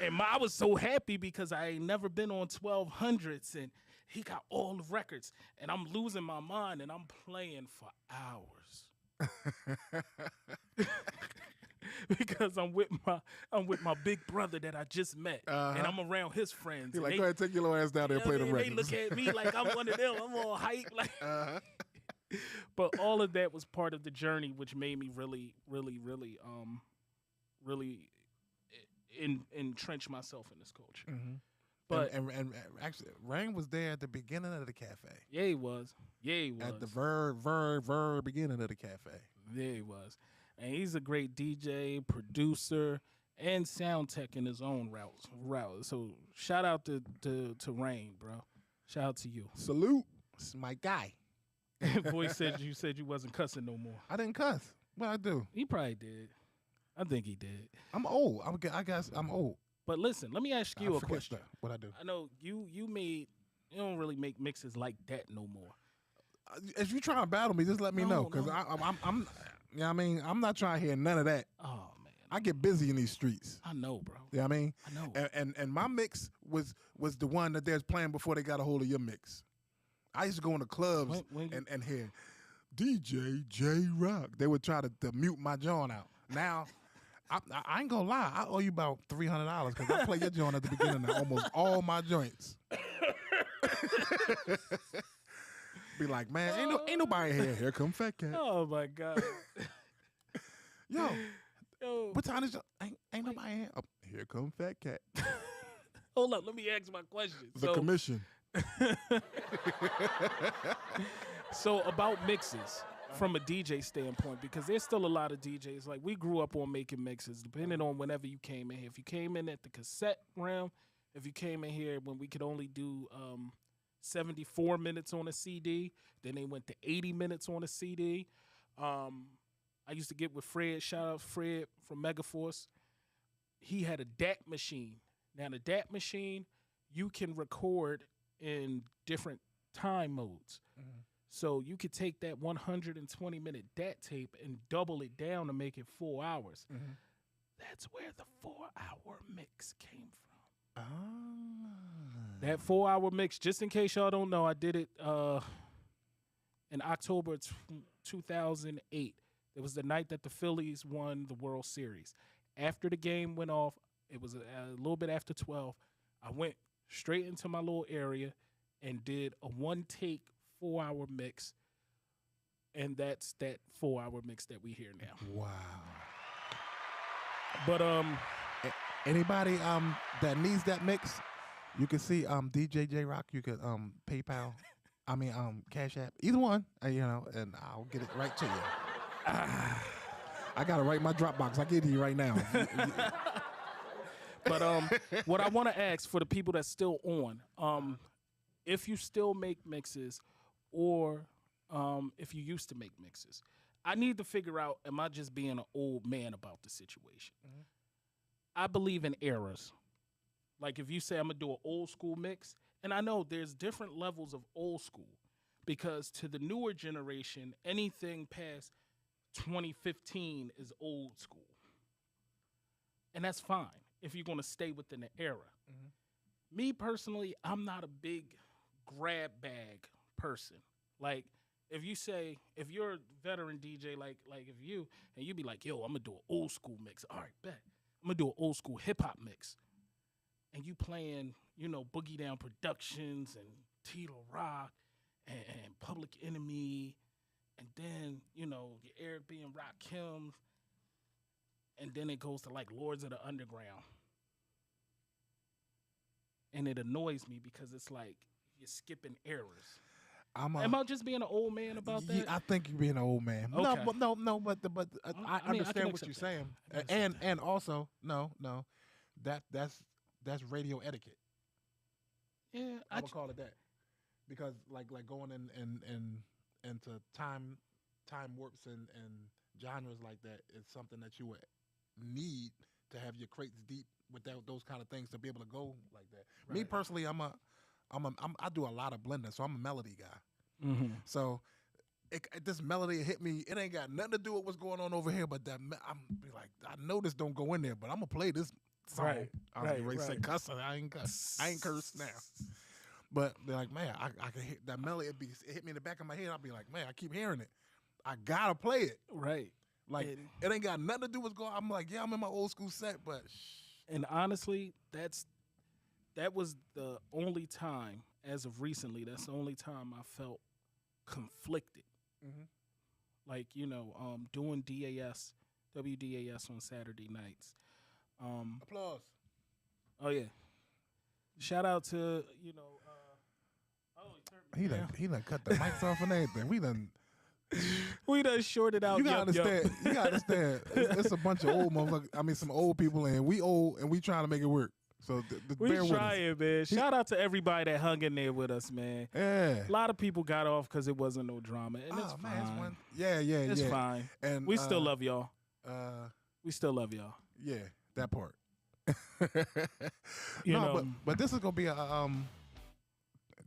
And I was so happy because I ain't never been on 1200s, and he got all the records, and I'm losing my mind, and I'm playing for hours. Because I'm with my big brother that I just met, and I'm around his friends. He's like, go ahead, take your little ass down there and play the records. They look at me like I'm one of them. I'm all hype. Like, but all of that was part of the journey, which made me really entrench myself in this culture. Mm-hmm. But and actually, Rain was there at the beginning of the cafe. Yeah, he was. At the very beginning of the cafe. Yeah, he was. And he's a great DJ, producer, and sound tech in his own route. So shout out to Rain, bro. Shout out to you. Salute. It's my guy. Voice said you wasn't cussing no more. I didn't cuss. What I do? He probably did. I think he did. I'm old. I guess I'm old. But listen, let me ask you a question. What I do? I know you don't really make mixes like that no more. If you try to battle me, just let me know, because I'm you know what I mean? I'm not trying to hear none of that. Oh man, I get busy in these streets. I know, bro. You know what I mean? I know. And my mix was the one that they're playing before they got a hold of your mix. I used to go in the clubs and hear DJ J Rock. They would try to mute my joint out. Now, I ain't gonna lie, I owe you about $300 because I play your joint at the beginning of almost all my joints. Be like, man, ain't nobody here. Here come Fat Cat. Oh my God. Yo, what time is it? Ain't nobody here. Oh, here come Fat Cat. Hold up, let me ask my question. The commission. So about mixes from a DJ standpoint, because there's still a lot of DJs, like we grew up on making mixes, depending on whenever you came in here. If you came in at the cassette realm, if you came in here when we could only do 74 minutes on a CD, then they went to 80 minutes on a CD. I used to get with Fred, shout out Fred from Megaforce. He had a DAT machine. Now the DAT machine, you can record in different time modes. Mm-hmm. So you could take that 120-minute DAT tape and double it down to make it 4 hours. Mm-hmm. That's where the 4-hour mix came from. That 4-hour mix, just in case y'all don't know, I did it in October 2008. It was the night that the Phillies won the World Series. After the game went off, it was a little bit after 12. I went straight into my little area and did a one-take 4-hour mix, and that's that 4-hour mix that we hear now. Wow. But anybody that needs that mix, you can see DJ J Rock. You could PayPal, Cash App, either one, and I'll get it right to you. I gotta write my Dropbox. I get it to you right now. But what I want to ask for the people that's still on, if you still make mixes, or if you used to make mixes, I need to figure out, am I just being an old man about the situation? Mm-hmm. I believe in eras. Like if you say I'm going to do an old school mix, and I know there's different levels of old school, because to the newer generation, anything past 2015 is old school. And that's fine if you're going to stay within the era. Mm-hmm. Me personally, I'm not a big grab bag person. Like if you're a veteran DJ, like if you be like, yo, I'm gonna do an old school mix. All right, bet. I'm gonna do an old school hip hop mix. And you playing, Boogie Down Productions and Tito Rock and Public Enemy, and then, your Eric B. and Rakim, and then it goes to like Lords of the Underground. And it annoys me because it's like you're skipping eras. Am I just being an old man about that? I think you're being an old man. Okay. No, but I understand what you're saying, and also no, that's radio etiquette. Yeah, I would call it that. because like going into time warps and genres like that is something that you would need to have your crates deep with those kind of things to be able to go like that. Right. Me personally, I do a lot of blending, so I'm a melody guy. Mm-hmm. So this melody hit me. It ain't got nothing to do with what's going on over here, but I'm be like, I know this don't go in there, but I'm gonna play this song. Right. I was ready to say cussing. I ain't cursed now. But they're like, man, I can hear that melody. It hit me in the back of my head. I'll be like, man, I keep hearing it. I gotta play it. Right. Like it ain't got nothing to do with what's going on. I'm like, yeah, I'm in my old school set, but and honestly, that was the only time, as of recently, that's the only time I felt conflicted. Mm-hmm. Like, doing WDAS on Saturday nights. Applause. Oh yeah. Shout out to he done cut the mics off and everything. We done shorted out. You gotta understand. You gotta understand. It's a bunch of old motherfuckers. I mean, some old people, and we old, and we trying to make it work. So we bear trying, man. Shout out to everybody that hung in there with us, man. Yeah. A lot of people got off because it wasn't no drama, and it's fine. It's fine. And we still love y'all. We still love y'all. Yeah, that part. you know, but this is gonna be a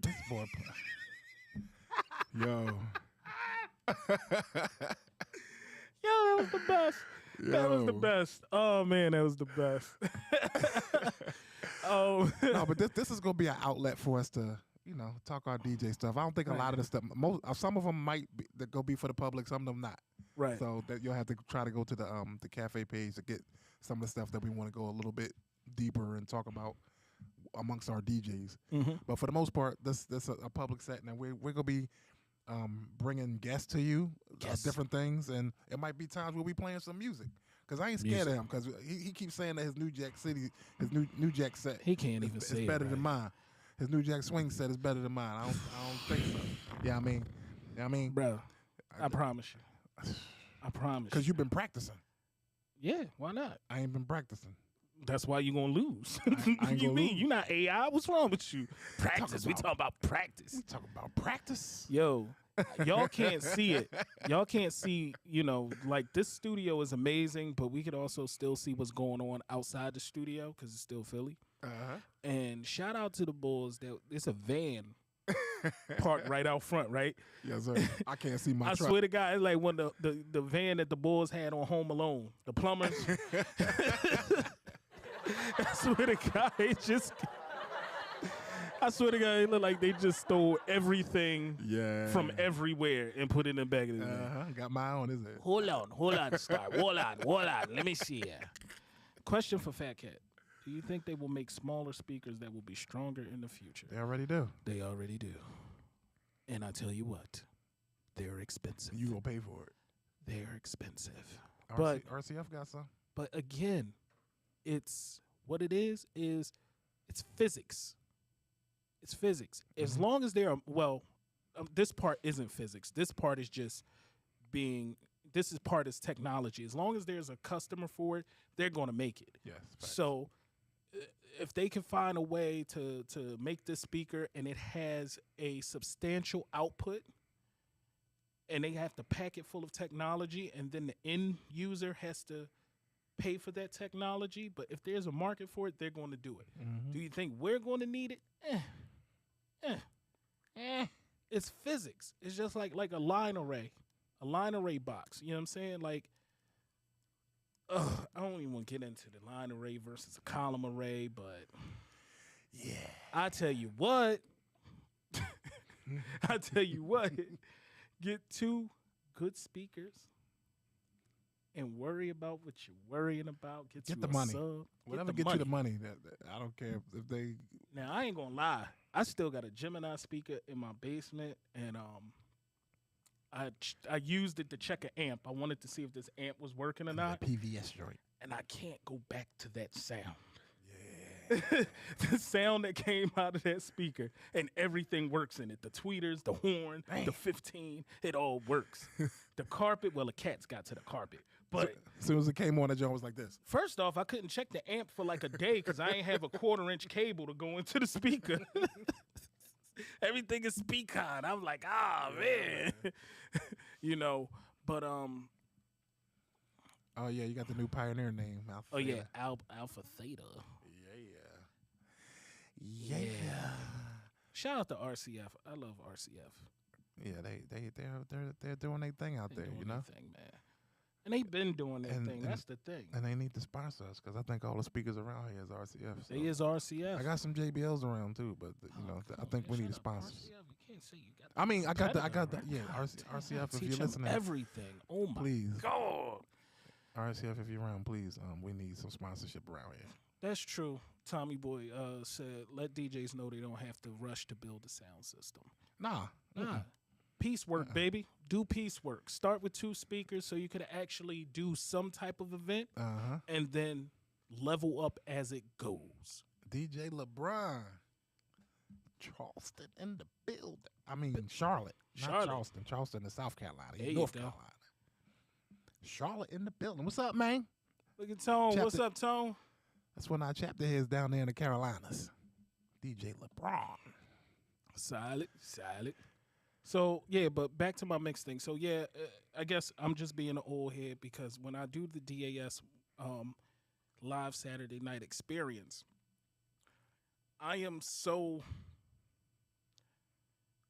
this boy. Yo. Yo, that was the best. That was the best. Oh man, that was the best. No, but this is gonna be an outlet for us to, talk our DJ stuff. I don't think a lot of the stuff. Some of them might be for the public. Some of them not. Right. So that you'll have to try to go to the cafe page to get some of the stuff that we want to go a little bit deeper and talk about amongst our DJs. Mm-hmm. But for the most part, this a public setting, and we're gonna be bringing guests to you, different things, and it might be times we'll be playing some music. Cause I ain't scared of him. Cause he keeps saying that his New Jack City, his New Jack set, he can't even say it's better than mine. His New Jack Swing set is better than mine. I don't think so. Yeah, I mean, bro, I promise you. I promise. Cause you've been practicing. Yeah, why not? I ain't been practicing. That's why you gonna lose. I ain't you gonna mean lose. You not AI? What's wrong with you? Practice. We talking about practice. We talking about practice. Yo, y'all can't see it. Y'all can't see. Like this studio is amazing, but we could also still see what's going on outside the studio because it's still Philly. Uh-huh. And shout out to the Bulls. That it's a van parked right out front, right? Yes, sir. I can't see my I truck. swear to God, it's like when the van that the Bulls had on Home Alone, the plumbers. I swear to God, I swear to God, it looked like they just stole everything from everywhere and put it in the bag of the van. Got my own, is it? Hold on, Star. Hold on. Let me see ya. Question for Fat Cat. Do you think they will make smaller speakers that will be stronger in the future? They already do. They already do. And I tell you what, they're expensive. You gonna pay for it. They're expensive. RCF got some. But again, it's what it is it's physics. It's physics. As long as they're this part isn't physics. This part is just part is technology. As long as there's a customer for it, they're going to make it. Yes. Facts. So if they can find a way to make this speaker and it has a substantial output and they have to pack it full of technology and then the end user has to pay for that technology, but if there's a market for it, they're going to do it. Mm-hmm. Do you think we're going to need it? It's physics. It's just like a line array box. You know what I'm saying? Like, I don't even want to get into the line array versus a column array, but yeah, I tell you what, get 2 good speakers and worry about what you're worrying about. Get the money. Sub. Whatever gets you the money. I don't care if they. Now I ain't gonna lie. I still got a Gemini speaker in my basement, and I used it to check an amp. I wanted to see if this amp was working or not. PVS joint. And I can't go back to that sound. Yeah. The sound that came out of that speaker, and everything works in it. The tweeters, the horn, the 15, it all works. The carpet, well, the cats got to the carpet. But as soon as it came on, the joint was like this. First off, I couldn't check the amp for like a day because I ain't have a 1/4-inch cable to go into the speaker. Everything is pecan. I'm like, ah, man. You know, but Oh yeah, you got the new pioneer name. Alpha oh yeah, Theta. Alpha Theta. Yeah. Shout out to RCF. I love RCF. Yeah, they're doing their thing out They there, doing you their know. thing, man. And they've been doing their And- thing. and- That's the thing. And they need to sponsor us because I think all the speakers around here is RCF. So. They is RCF. I got some JBLs around too, but you know, I think we need a sponsor. RCF. You can't say you got. I mean, I got the Predator, yeah, right? RCF if Teach you're 'em listening, everything. Oh my please. God. RCF if you're around, please. We need some sponsorship around here. That's true. Tommy Boy said, "Let DJs know they don't have to rush to build a sound system." Nah. Nah. Piecework, baby. Do piecework. Start with 2 speakers so you could actually do some type of event, and then level up as it goes. DJ LeBron. Charleston in the building. I mean, Charlotte. Not Charlotte. Charleston. Charleston in South Carolina. There you North go. Carolina. Charlotte in the building. What's up, man? Look at Tone. Chapter- What's up, Tone? That's one of our chapter heads down there in the Carolinas. DJ LeBron. Solid. So yeah, but back to my mix thing. So yeah, I guess I'm just being an old head because when I do the DAS live Saturday night experience,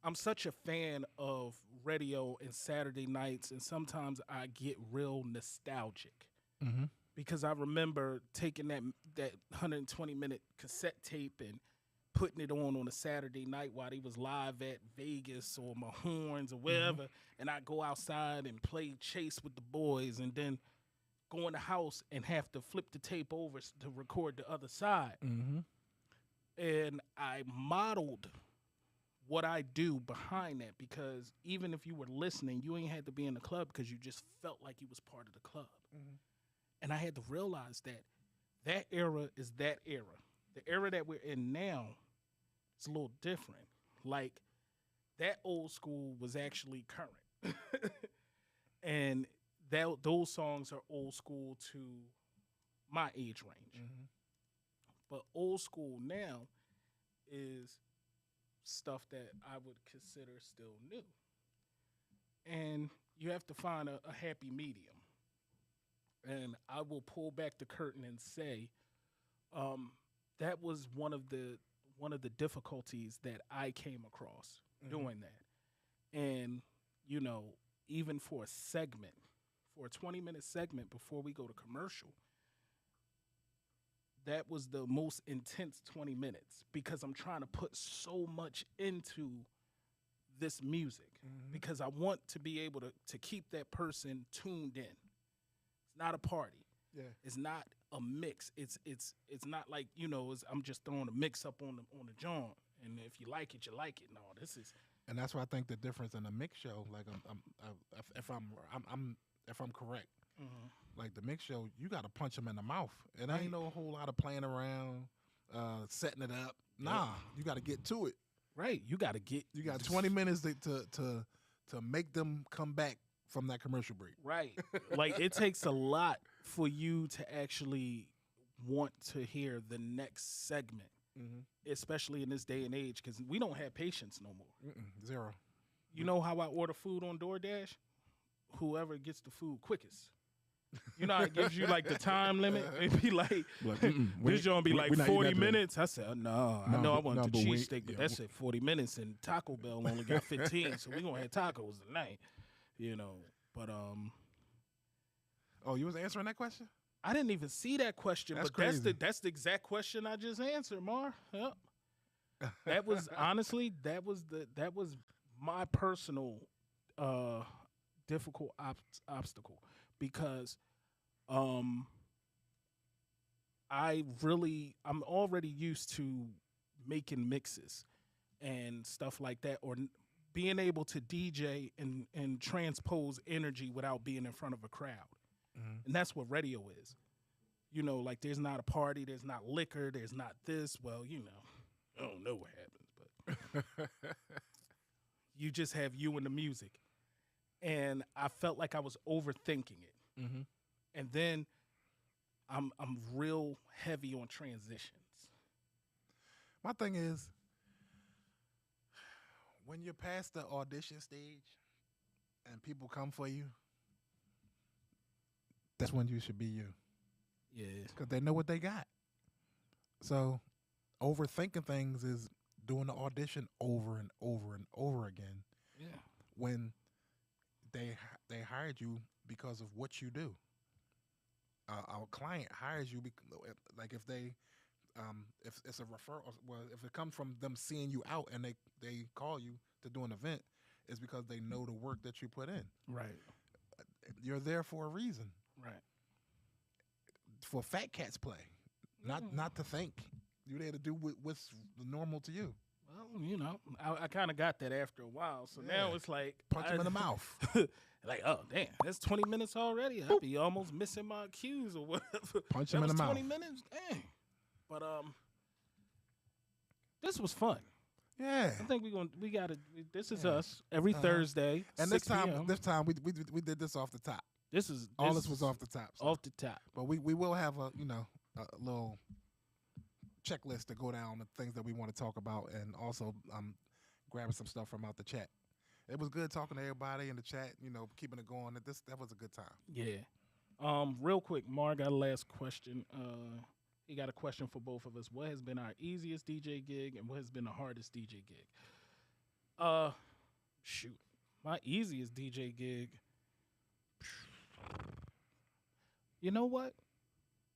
I'm such a fan of radio and Saturday nights, and sometimes I get real nostalgic Mm-hmm. because I remember taking that 120-minute cassette tape and putting it on a Saturday night while they was live at Vegas or Mahorns or wherever, and I go outside and play chase with the boys, and then go in the house and have to flip the tape over to record the other side. Mm-hmm. And I modeled what I do behind that because even if you were listening, you ain't had to be in the club because you just felt like you was part of the club. Mhm. And I had to realize that era is that era. The era that we're in now is a little different. Like that old school was actually current. And those songs are old school to my age range. Mm-hmm. But old school now is stuff that I would consider still new. And you have to find a happy medium. And I will pull back the curtain and say that was one of the difficulties that I came across doing that. And, you know, even for a 20-minute segment before we go to commercial, that was the most intense 20 minutes because I'm trying to put so much into this music because I want to be able to keep that person tuned in. It's not a party. Yeah. It's not a mix. It's not like, you know, I'm just throwing a mix up on the joint, and if you like it, you like it. No, this is. And that's why I think the difference in a mix show, like if I'm correct, like the mix show, you got to punch them in the mouth. It Right. ain't no whole lot of playing around, setting it up. Nah, you got to get to it. Right. You got to get. You got 20 minutes to make them come back from that commercial break. Right. Like it takes a lot for you to actually want to hear the next segment, especially in this day and age, because we don't have patience no more. Zero. You know how I order food on DoorDash? Whoever gets the food quickest. You know how it gives you like the time limit? It'd be like, this joint be like 40 minutes. I said, no, I know I want the cheesesteak, but that said 40 minutes, and Taco Bell only got 15, so we going to have tacos tonight. You know, but Oh, you was answering that question? I didn't even see that question, That's but crazy. that's the exact question I just answered, Mar. Yep. That was honestly that was my personal difficult obstacle because I'm already used to making mixes and stuff like that, or being able to DJ and transpose energy without being in front of a crowd. And that's what radio is. You know, like there's not a party, there's not liquor, there's not this. Well, you know, I don't know what happens, but you just have you and the music. And I felt like I was overthinking it. And then I'm real heavy on transitions. My thing is, when you're past the audition stage and people come for you, that's when you should be you. Yeah. Because they know what they got. So overthinking things is doing the audition over and over and over again Yeah. when they hired you because of what you do. Our client hires you like if it's a referral, well, if it comes from them seeing you out and they call you to do an event, it's because they know the work that you put in. Right. You're there for a reason. Right. For Fat Cats play, not to think. You're there to do what's normal to you. Well, I kind of got that after a while. So now it's like punch him in the mouth. Like, oh damn, that's 20 minutes already. I'd be almost missing my cues or whatever. Punch him in the mouth. 20 minutes, dang. But this was fun. Yeah, I think we gotta. This is us every Thursday. And 6 p.m. this time we did this off the top. This was off the top. So. Off the top. But we will have a little checklist to go down the things that we want to talk about, and also grabbing some stuff from out the chat. It was good talking to everybody in the chat. Keeping it going. That was a good time. Yeah. Real quick, Mar got a last question. He got a question for both of us. What has been our easiest DJ gig, and what has been the hardest DJ gig? Shoot, my easiest DJ gig. You know what?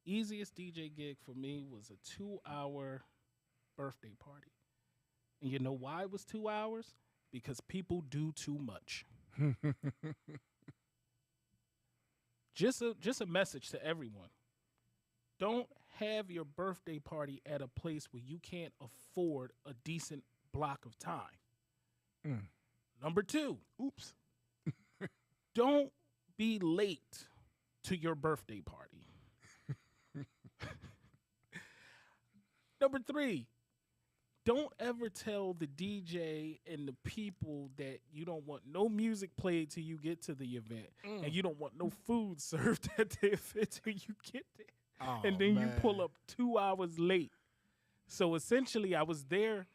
Easiest DJ gig for me was a 2-hour birthday party. And you know why it was 2 hours? Because people do too much. Just a message to everyone. Don't have your birthday party at a place where you can't afford a decent block of time. Number 2. Oops. Don't be late to your birthday party. Number 3, don't ever tell the DJ and the people that you don't want no music played till you get to the event, and you don't want no food served at the event till you get there. Oh, and then man. you pull up 2 hours late. So essentially, I was there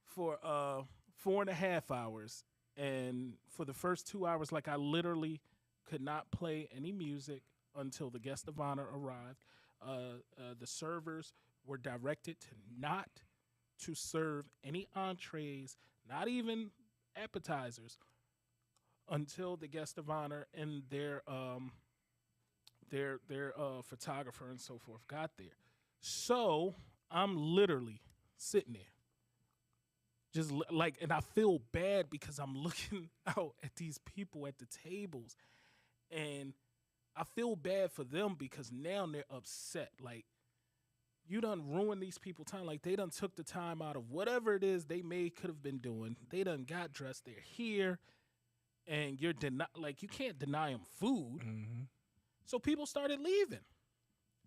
for 4.5 hours, and for the first 2 hours, like I literally could not play any music until the guest of honor arrived. The servers were directed not to serve any entrees, not even appetizers, until the guest of honor and their photographer and so forth got there. So I'm literally sitting there, just and I feel bad because I'm looking out at these people at the tables, and I feel bad for them because now they're upset. Like, you done ruined these people's time. Like, they done took the time out of whatever it is they could have been doing. They done got dressed. They're here, and you can't deny them food. Mm-hmm. So people started leaving.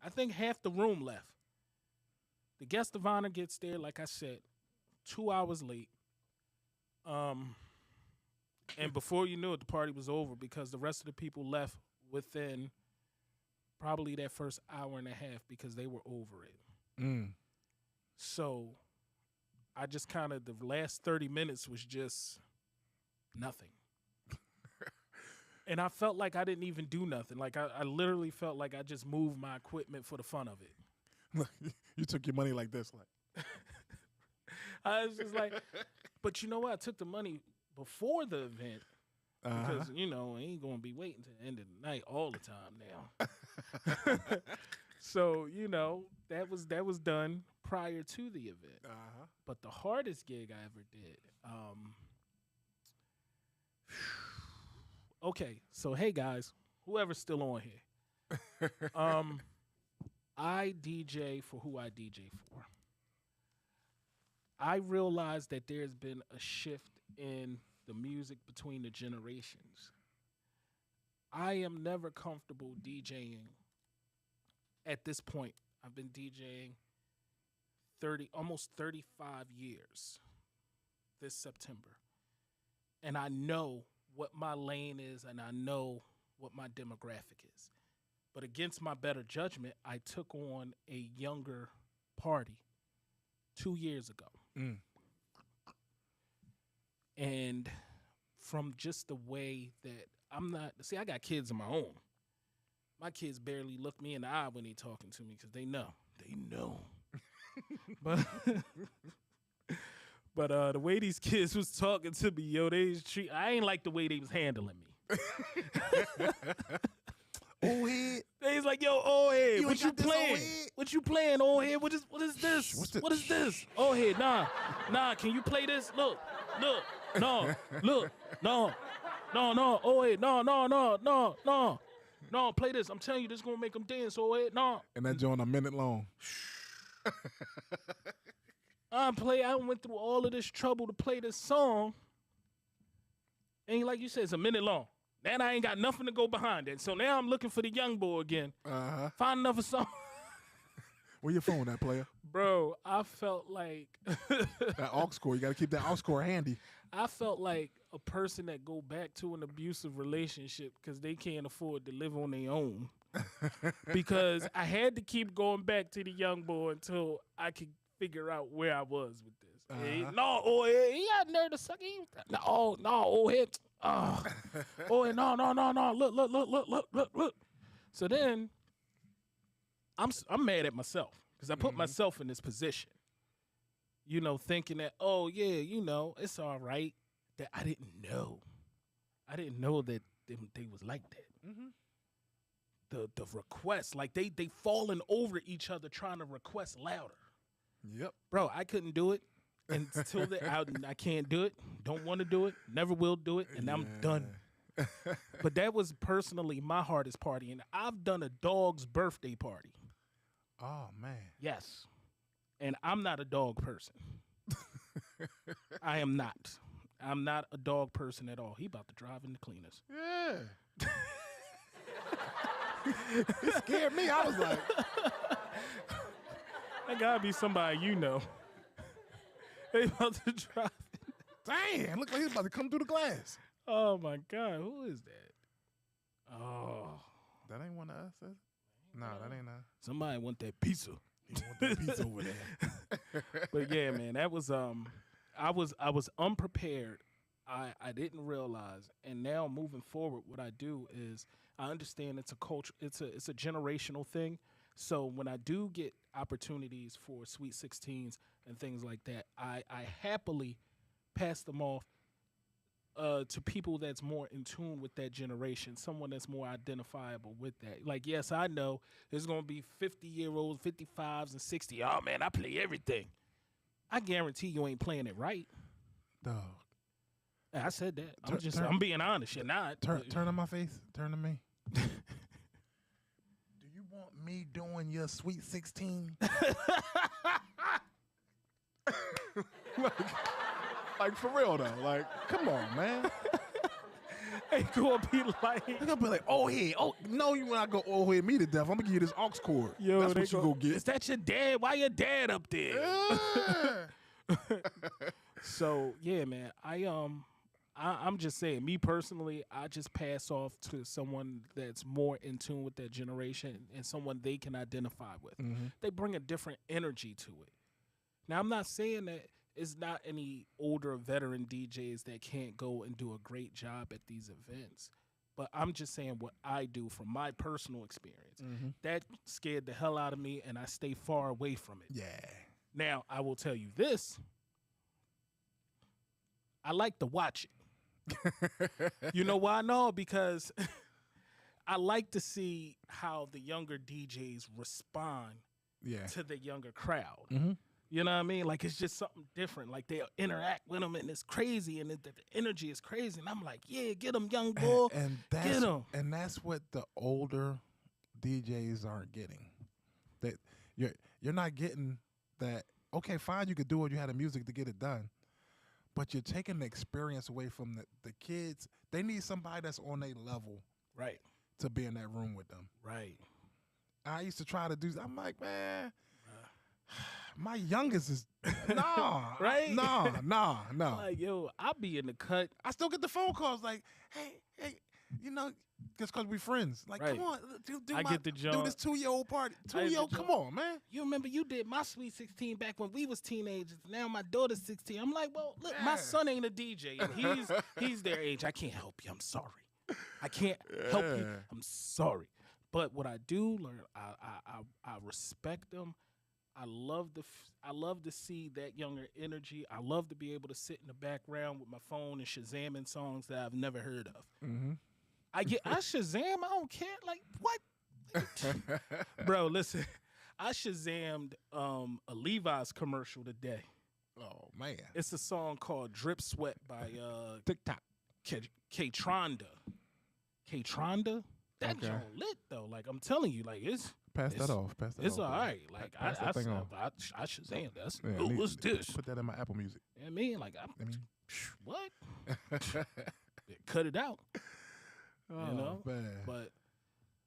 I think half the room left. The guest of honor gets there, like I said, 2 hours late. And before you knew it, the party was over because the rest of the people left within probably that first hour and a half because they were over it. So I just the last 30 minutes was just nothing. And I felt like I didn't even do nothing. Like, I literally felt like I just moved my equipment for the fun of it. Look, you took your money like this. Like, I was just like, but you know what? I took the money before the event because, I ain't going to be waiting to the end of the night all the time now. So, that was done prior to the event. But the hardest gig I ever did, okay, so hey guys, whoever's still on here, I DJ for who I DJ for. I realized that there's been a shift in the music between the generations. I am never comfortable DJing at this point. I've been DJing almost 35 years this September. And I know what my lane is, and I know what my demographic is. But against my better judgment, I took on a younger party 2 years ago. And from just the way that I'm not, see, I got kids of my own. My kids barely look me in the eye when they talking to me because they know. They know. but the way these kids was talking to me, yo, I ain't like the way they was handling me. Old head. They was like, yo, old head, what you got this, old playing? head? What you playing, old head? What is this? What is this? Old head, nah, can you play this? Look, no, look, no, old head, no, play this. I'm telling you, this gonna make them dance, old head, no. And that joint a minute long. I went through all of this trouble to play this song. And like you said, it's a minute long. Then I ain't got nothing to go behind it. So now I'm looking for the young boy again. Uh-huh. Find another song. Where your phone at, player? Bro, I felt like that aux cord. You got to keep that aux cord handy. I felt like a person that go back to an abusive relationship because they can't afford to live on their own. Because I had to keep going back to the young boy until I could figure out where I was with this. Uh-huh. He had nerve to suck. No, old head. Oh, no. Look. So then I'm mad at myself because I put myself in this position. You know, thinking that, oh, yeah, you know, it's all right. That I didn't know. I didn't know that they was like that. Mm-hmm. The requests, like they falling over each other trying to request louder. Yep. Bro, I couldn't do it. Until I can't do it. Don't want to do it. Never will do it. And I'm done. But that was personally my hardest party. And I've done a dog's birthday party. Oh, man. Yes. And I'm not a dog person. I am not. I'm not a dog person at all. He about to drive in the cleaners. Yeah. It scared me. I was like. That gotta be somebody you know. They about to drive. Damn, look like he's about to come through the glass. Oh, my God. Who is that? Oh. That ain't one of us, is it? No, that ain't us. Somebody want that pizza. He want that pizza over there. But, yeah, man, that was I was unprepared. I didn't realize. And now moving forward, what I do is I understand it's a culture, it's a generational thing. So when I do get opportunities for Sweet 16s and things like that, I happily pass them off to people that's more in tune with that generation, someone that's more identifiable with that. Like, yes, I know there's going to be 50-year-olds, 55s, and 60. Oh, man, I play everything. I guarantee you ain't playing it right. Dog. I said that. I'm being honest. You're not. Turn on my face. Turn to me. Want me doing your Sweet 16? like for real though. Like, come on, man. Ain't gonna be like. They're gonna be like, oh hey, oh no, you when I go oh hey me to death. I'm gonna give you this aux cord. Yo, that's what you go get. Is that your dad? Why your dad up there? Yeah. So yeah, man. I'm just saying, me personally, I just pass off to someone that's more in tune with that generation and someone they can identify with. Mm-hmm. They bring a different energy to it. Now, I'm not saying that it's not any older veteran DJs that can't go and do a great job at these events, but I'm just saying what I do from my personal experience. Mm-hmm. That scared the hell out of me, and I stay far away from it. Yeah. Now, I will tell you this. I like to watch it. You know why? No, because I like to see how the younger DJs respond to the younger crowd. Mm-hmm. You know what I mean? Like, it's just something different. Like, they'll interact with them, and it's crazy, and the energy is crazy. And I'm like, yeah, get them, young boy. Get them. And that's what the older DJs aren't getting. That you're not getting that, okay, fine, you could do it. You had the music to get it done. But you're taking the experience away from the kids. They need somebody that's on their level, right, to be in that room with them. Right. I used to try to do. I'm like, man, my youngest is nah, right? Nah. Like, yo, I'll be in the cut. I still get the phone calls like, hey, you know, just because we friends. Like, Right. come on, do I get the do joint. this 2-year-old party. I get the 2-year-old, come on, man. You remember you did my Sweet 16 back when we was teenagers. Now my daughter's 16. I'm like, well, look, my Yeah. son ain't a DJ. And he's their age. I can't help you. I'm sorry. I can't help you. Yeah. I'm sorry. But what I do learn, I respect them. I love to see that younger energy. I love to be able to sit in the background with my phone and Shazamming songs that I've never heard of. Mm-hmm. I Shazam. I don't care. Like what? Bro, listen. I Shazammed a Levi's commercial today. Oh man, It's a song called "Drip Sweat" by TikTok. K-Tronda. K-Tronda? That Okay. joint lit though. Like I'm telling you, like it's Pass that off. Pass that it's off. all bro. right. Like Pass that thing off. I Shazam. That's Yeah, oh, what's this? Put that in my Apple Music. I mean, like I mean, what? Cut it out. oh, know? man. But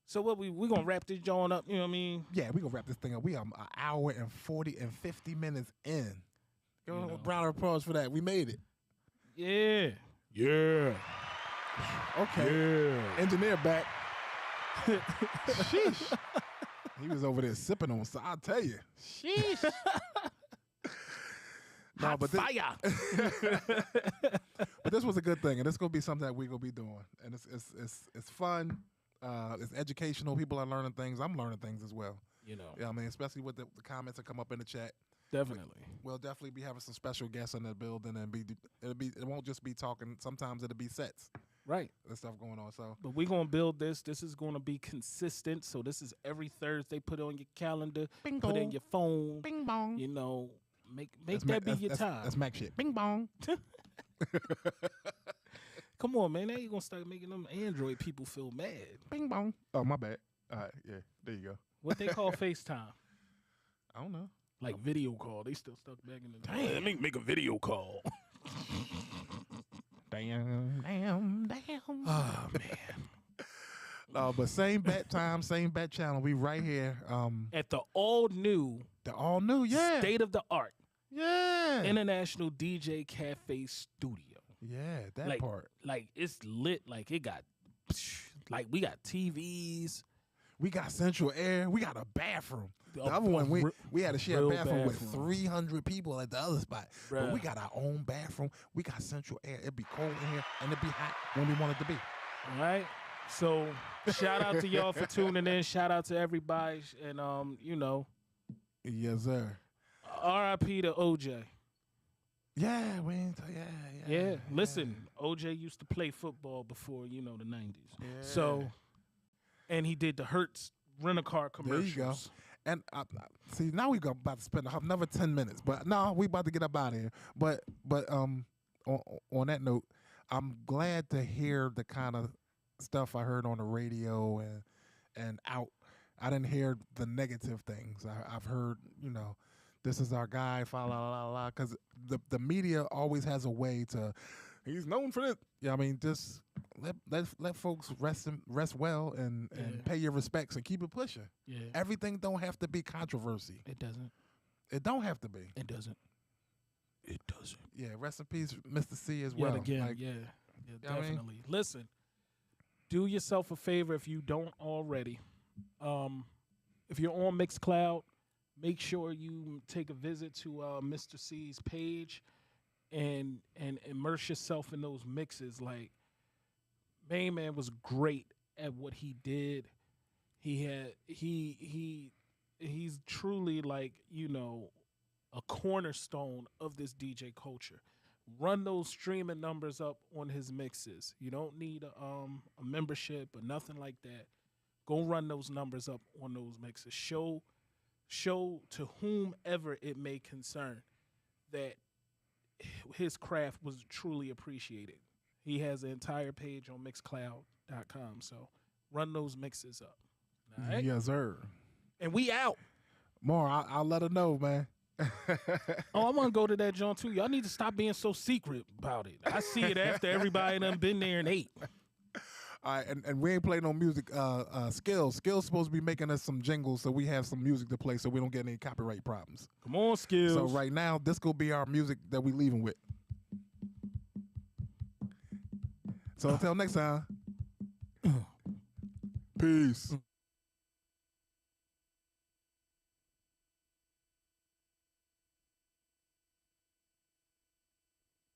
so what we gonna wrap this joint up? You know what I mean? Yeah, we gonna wrap this thing up. We are an hour and 40 and 50 minutes in. Give You a know. round of applause for that. We made it. Yeah. Yeah. Okay. Yeah. Engineer back. Sheesh. He was over there sipping on. So I'll tell you. Sheesh. No, Hot but this, fire. but this was a good thing, and it's gonna be something that we're gonna be doing, and it's fun. It's educational. People are learning things. I'm learning things as well. You know, Yeah, I mean, especially with the comments that come up in the chat. definitely. We'll definitely be having some special guests in the building, and it won't just be talking. Sometimes it'll be sets Right. and stuff going on. So But we're gonna build this. This is gonna be consistent. So this is every Thursday. Put it on your calendar. bingo, Put it in your phone. bing bong. You know, make That's that be Mac- your time. That's Mac shit. Bing bong. Come on, man. Now you're gonna start making them Android people feel mad. Bing bong. Oh, my bad. All right, yeah, there you go. What they call FaceTime. I don't know. Like video call. They still stuck back in the day. Let me make a video call. Damn. Oh man. No, but same bat time, same bat channel. We right here. At the all new, The all new, yeah, state of the art yeah, International DJ Cafe Studio. yeah. That like, part. Like it's lit. Like it got like we got TVs. We got central air. We got a bathroom. The A- other one, a we had to share a real bathroom with bathroom. 300 people at the other spot. But we Bruh. got our own bathroom. We got central air. It'd be cold in here, and it'd be hot when we want it to be. All right. So shout out to y'all for tuning in. Shout out to everybody. And you know, Yes, sir. R.I.P. to OJ. Yeah, we ain't. Yeah. Listen, OJ used to play football before, you know, the 90s. So, and he did the Hertz rent-a-car There you commercials. go. And see, now we about to spend another 10 minutes, but no, we about to get up out of here. But on that note, I'm glad to hear the kind of stuff I heard on the radio and out. I didn't hear the negative things. I've heard, you know, this is our guy, fa la la la, because the media always has a way to. He's known for this. Yeah, I mean, just let folks rest well and Yeah. pay your respects and keep it pushing. Yeah. Everything don't have to be controversy. It doesn't. It don't have to be. It doesn't. It doesn't. Yeah, rest in peace, Mr. C as Yet well. again, Like, yeah, know what I mean? definitely. Listen, do yourself a favor if you don't already. If you're on Mixcloud, make sure you take a visit to Mr. C's page and immerse yourself in those mixes. Like, Main Man was great at what he did. He's truly, like, you know, a cornerstone of this DJ culture. Run those streaming numbers up on his mixes. You don't need a membership or nothing like that. Go run those numbers up on those mixes. Show to whomever it may concern that his craft was truly appreciated. He has an entire page on Mixcloud.com. So run those mixes up. All right? Yes, sir. And we out. More, I'll let her know, man. Oh, I want to go to that joint too. Y'all need to stop being so secret about it. I see it after everybody done been there and ate. All right, and we ain't playing no music. Skills supposed to be making us some jingles, so we have some music to play, so we don't get any copyright problems. Come on, Skills. So right now, this gonna be our music that we leaving with. So until next time, Peace.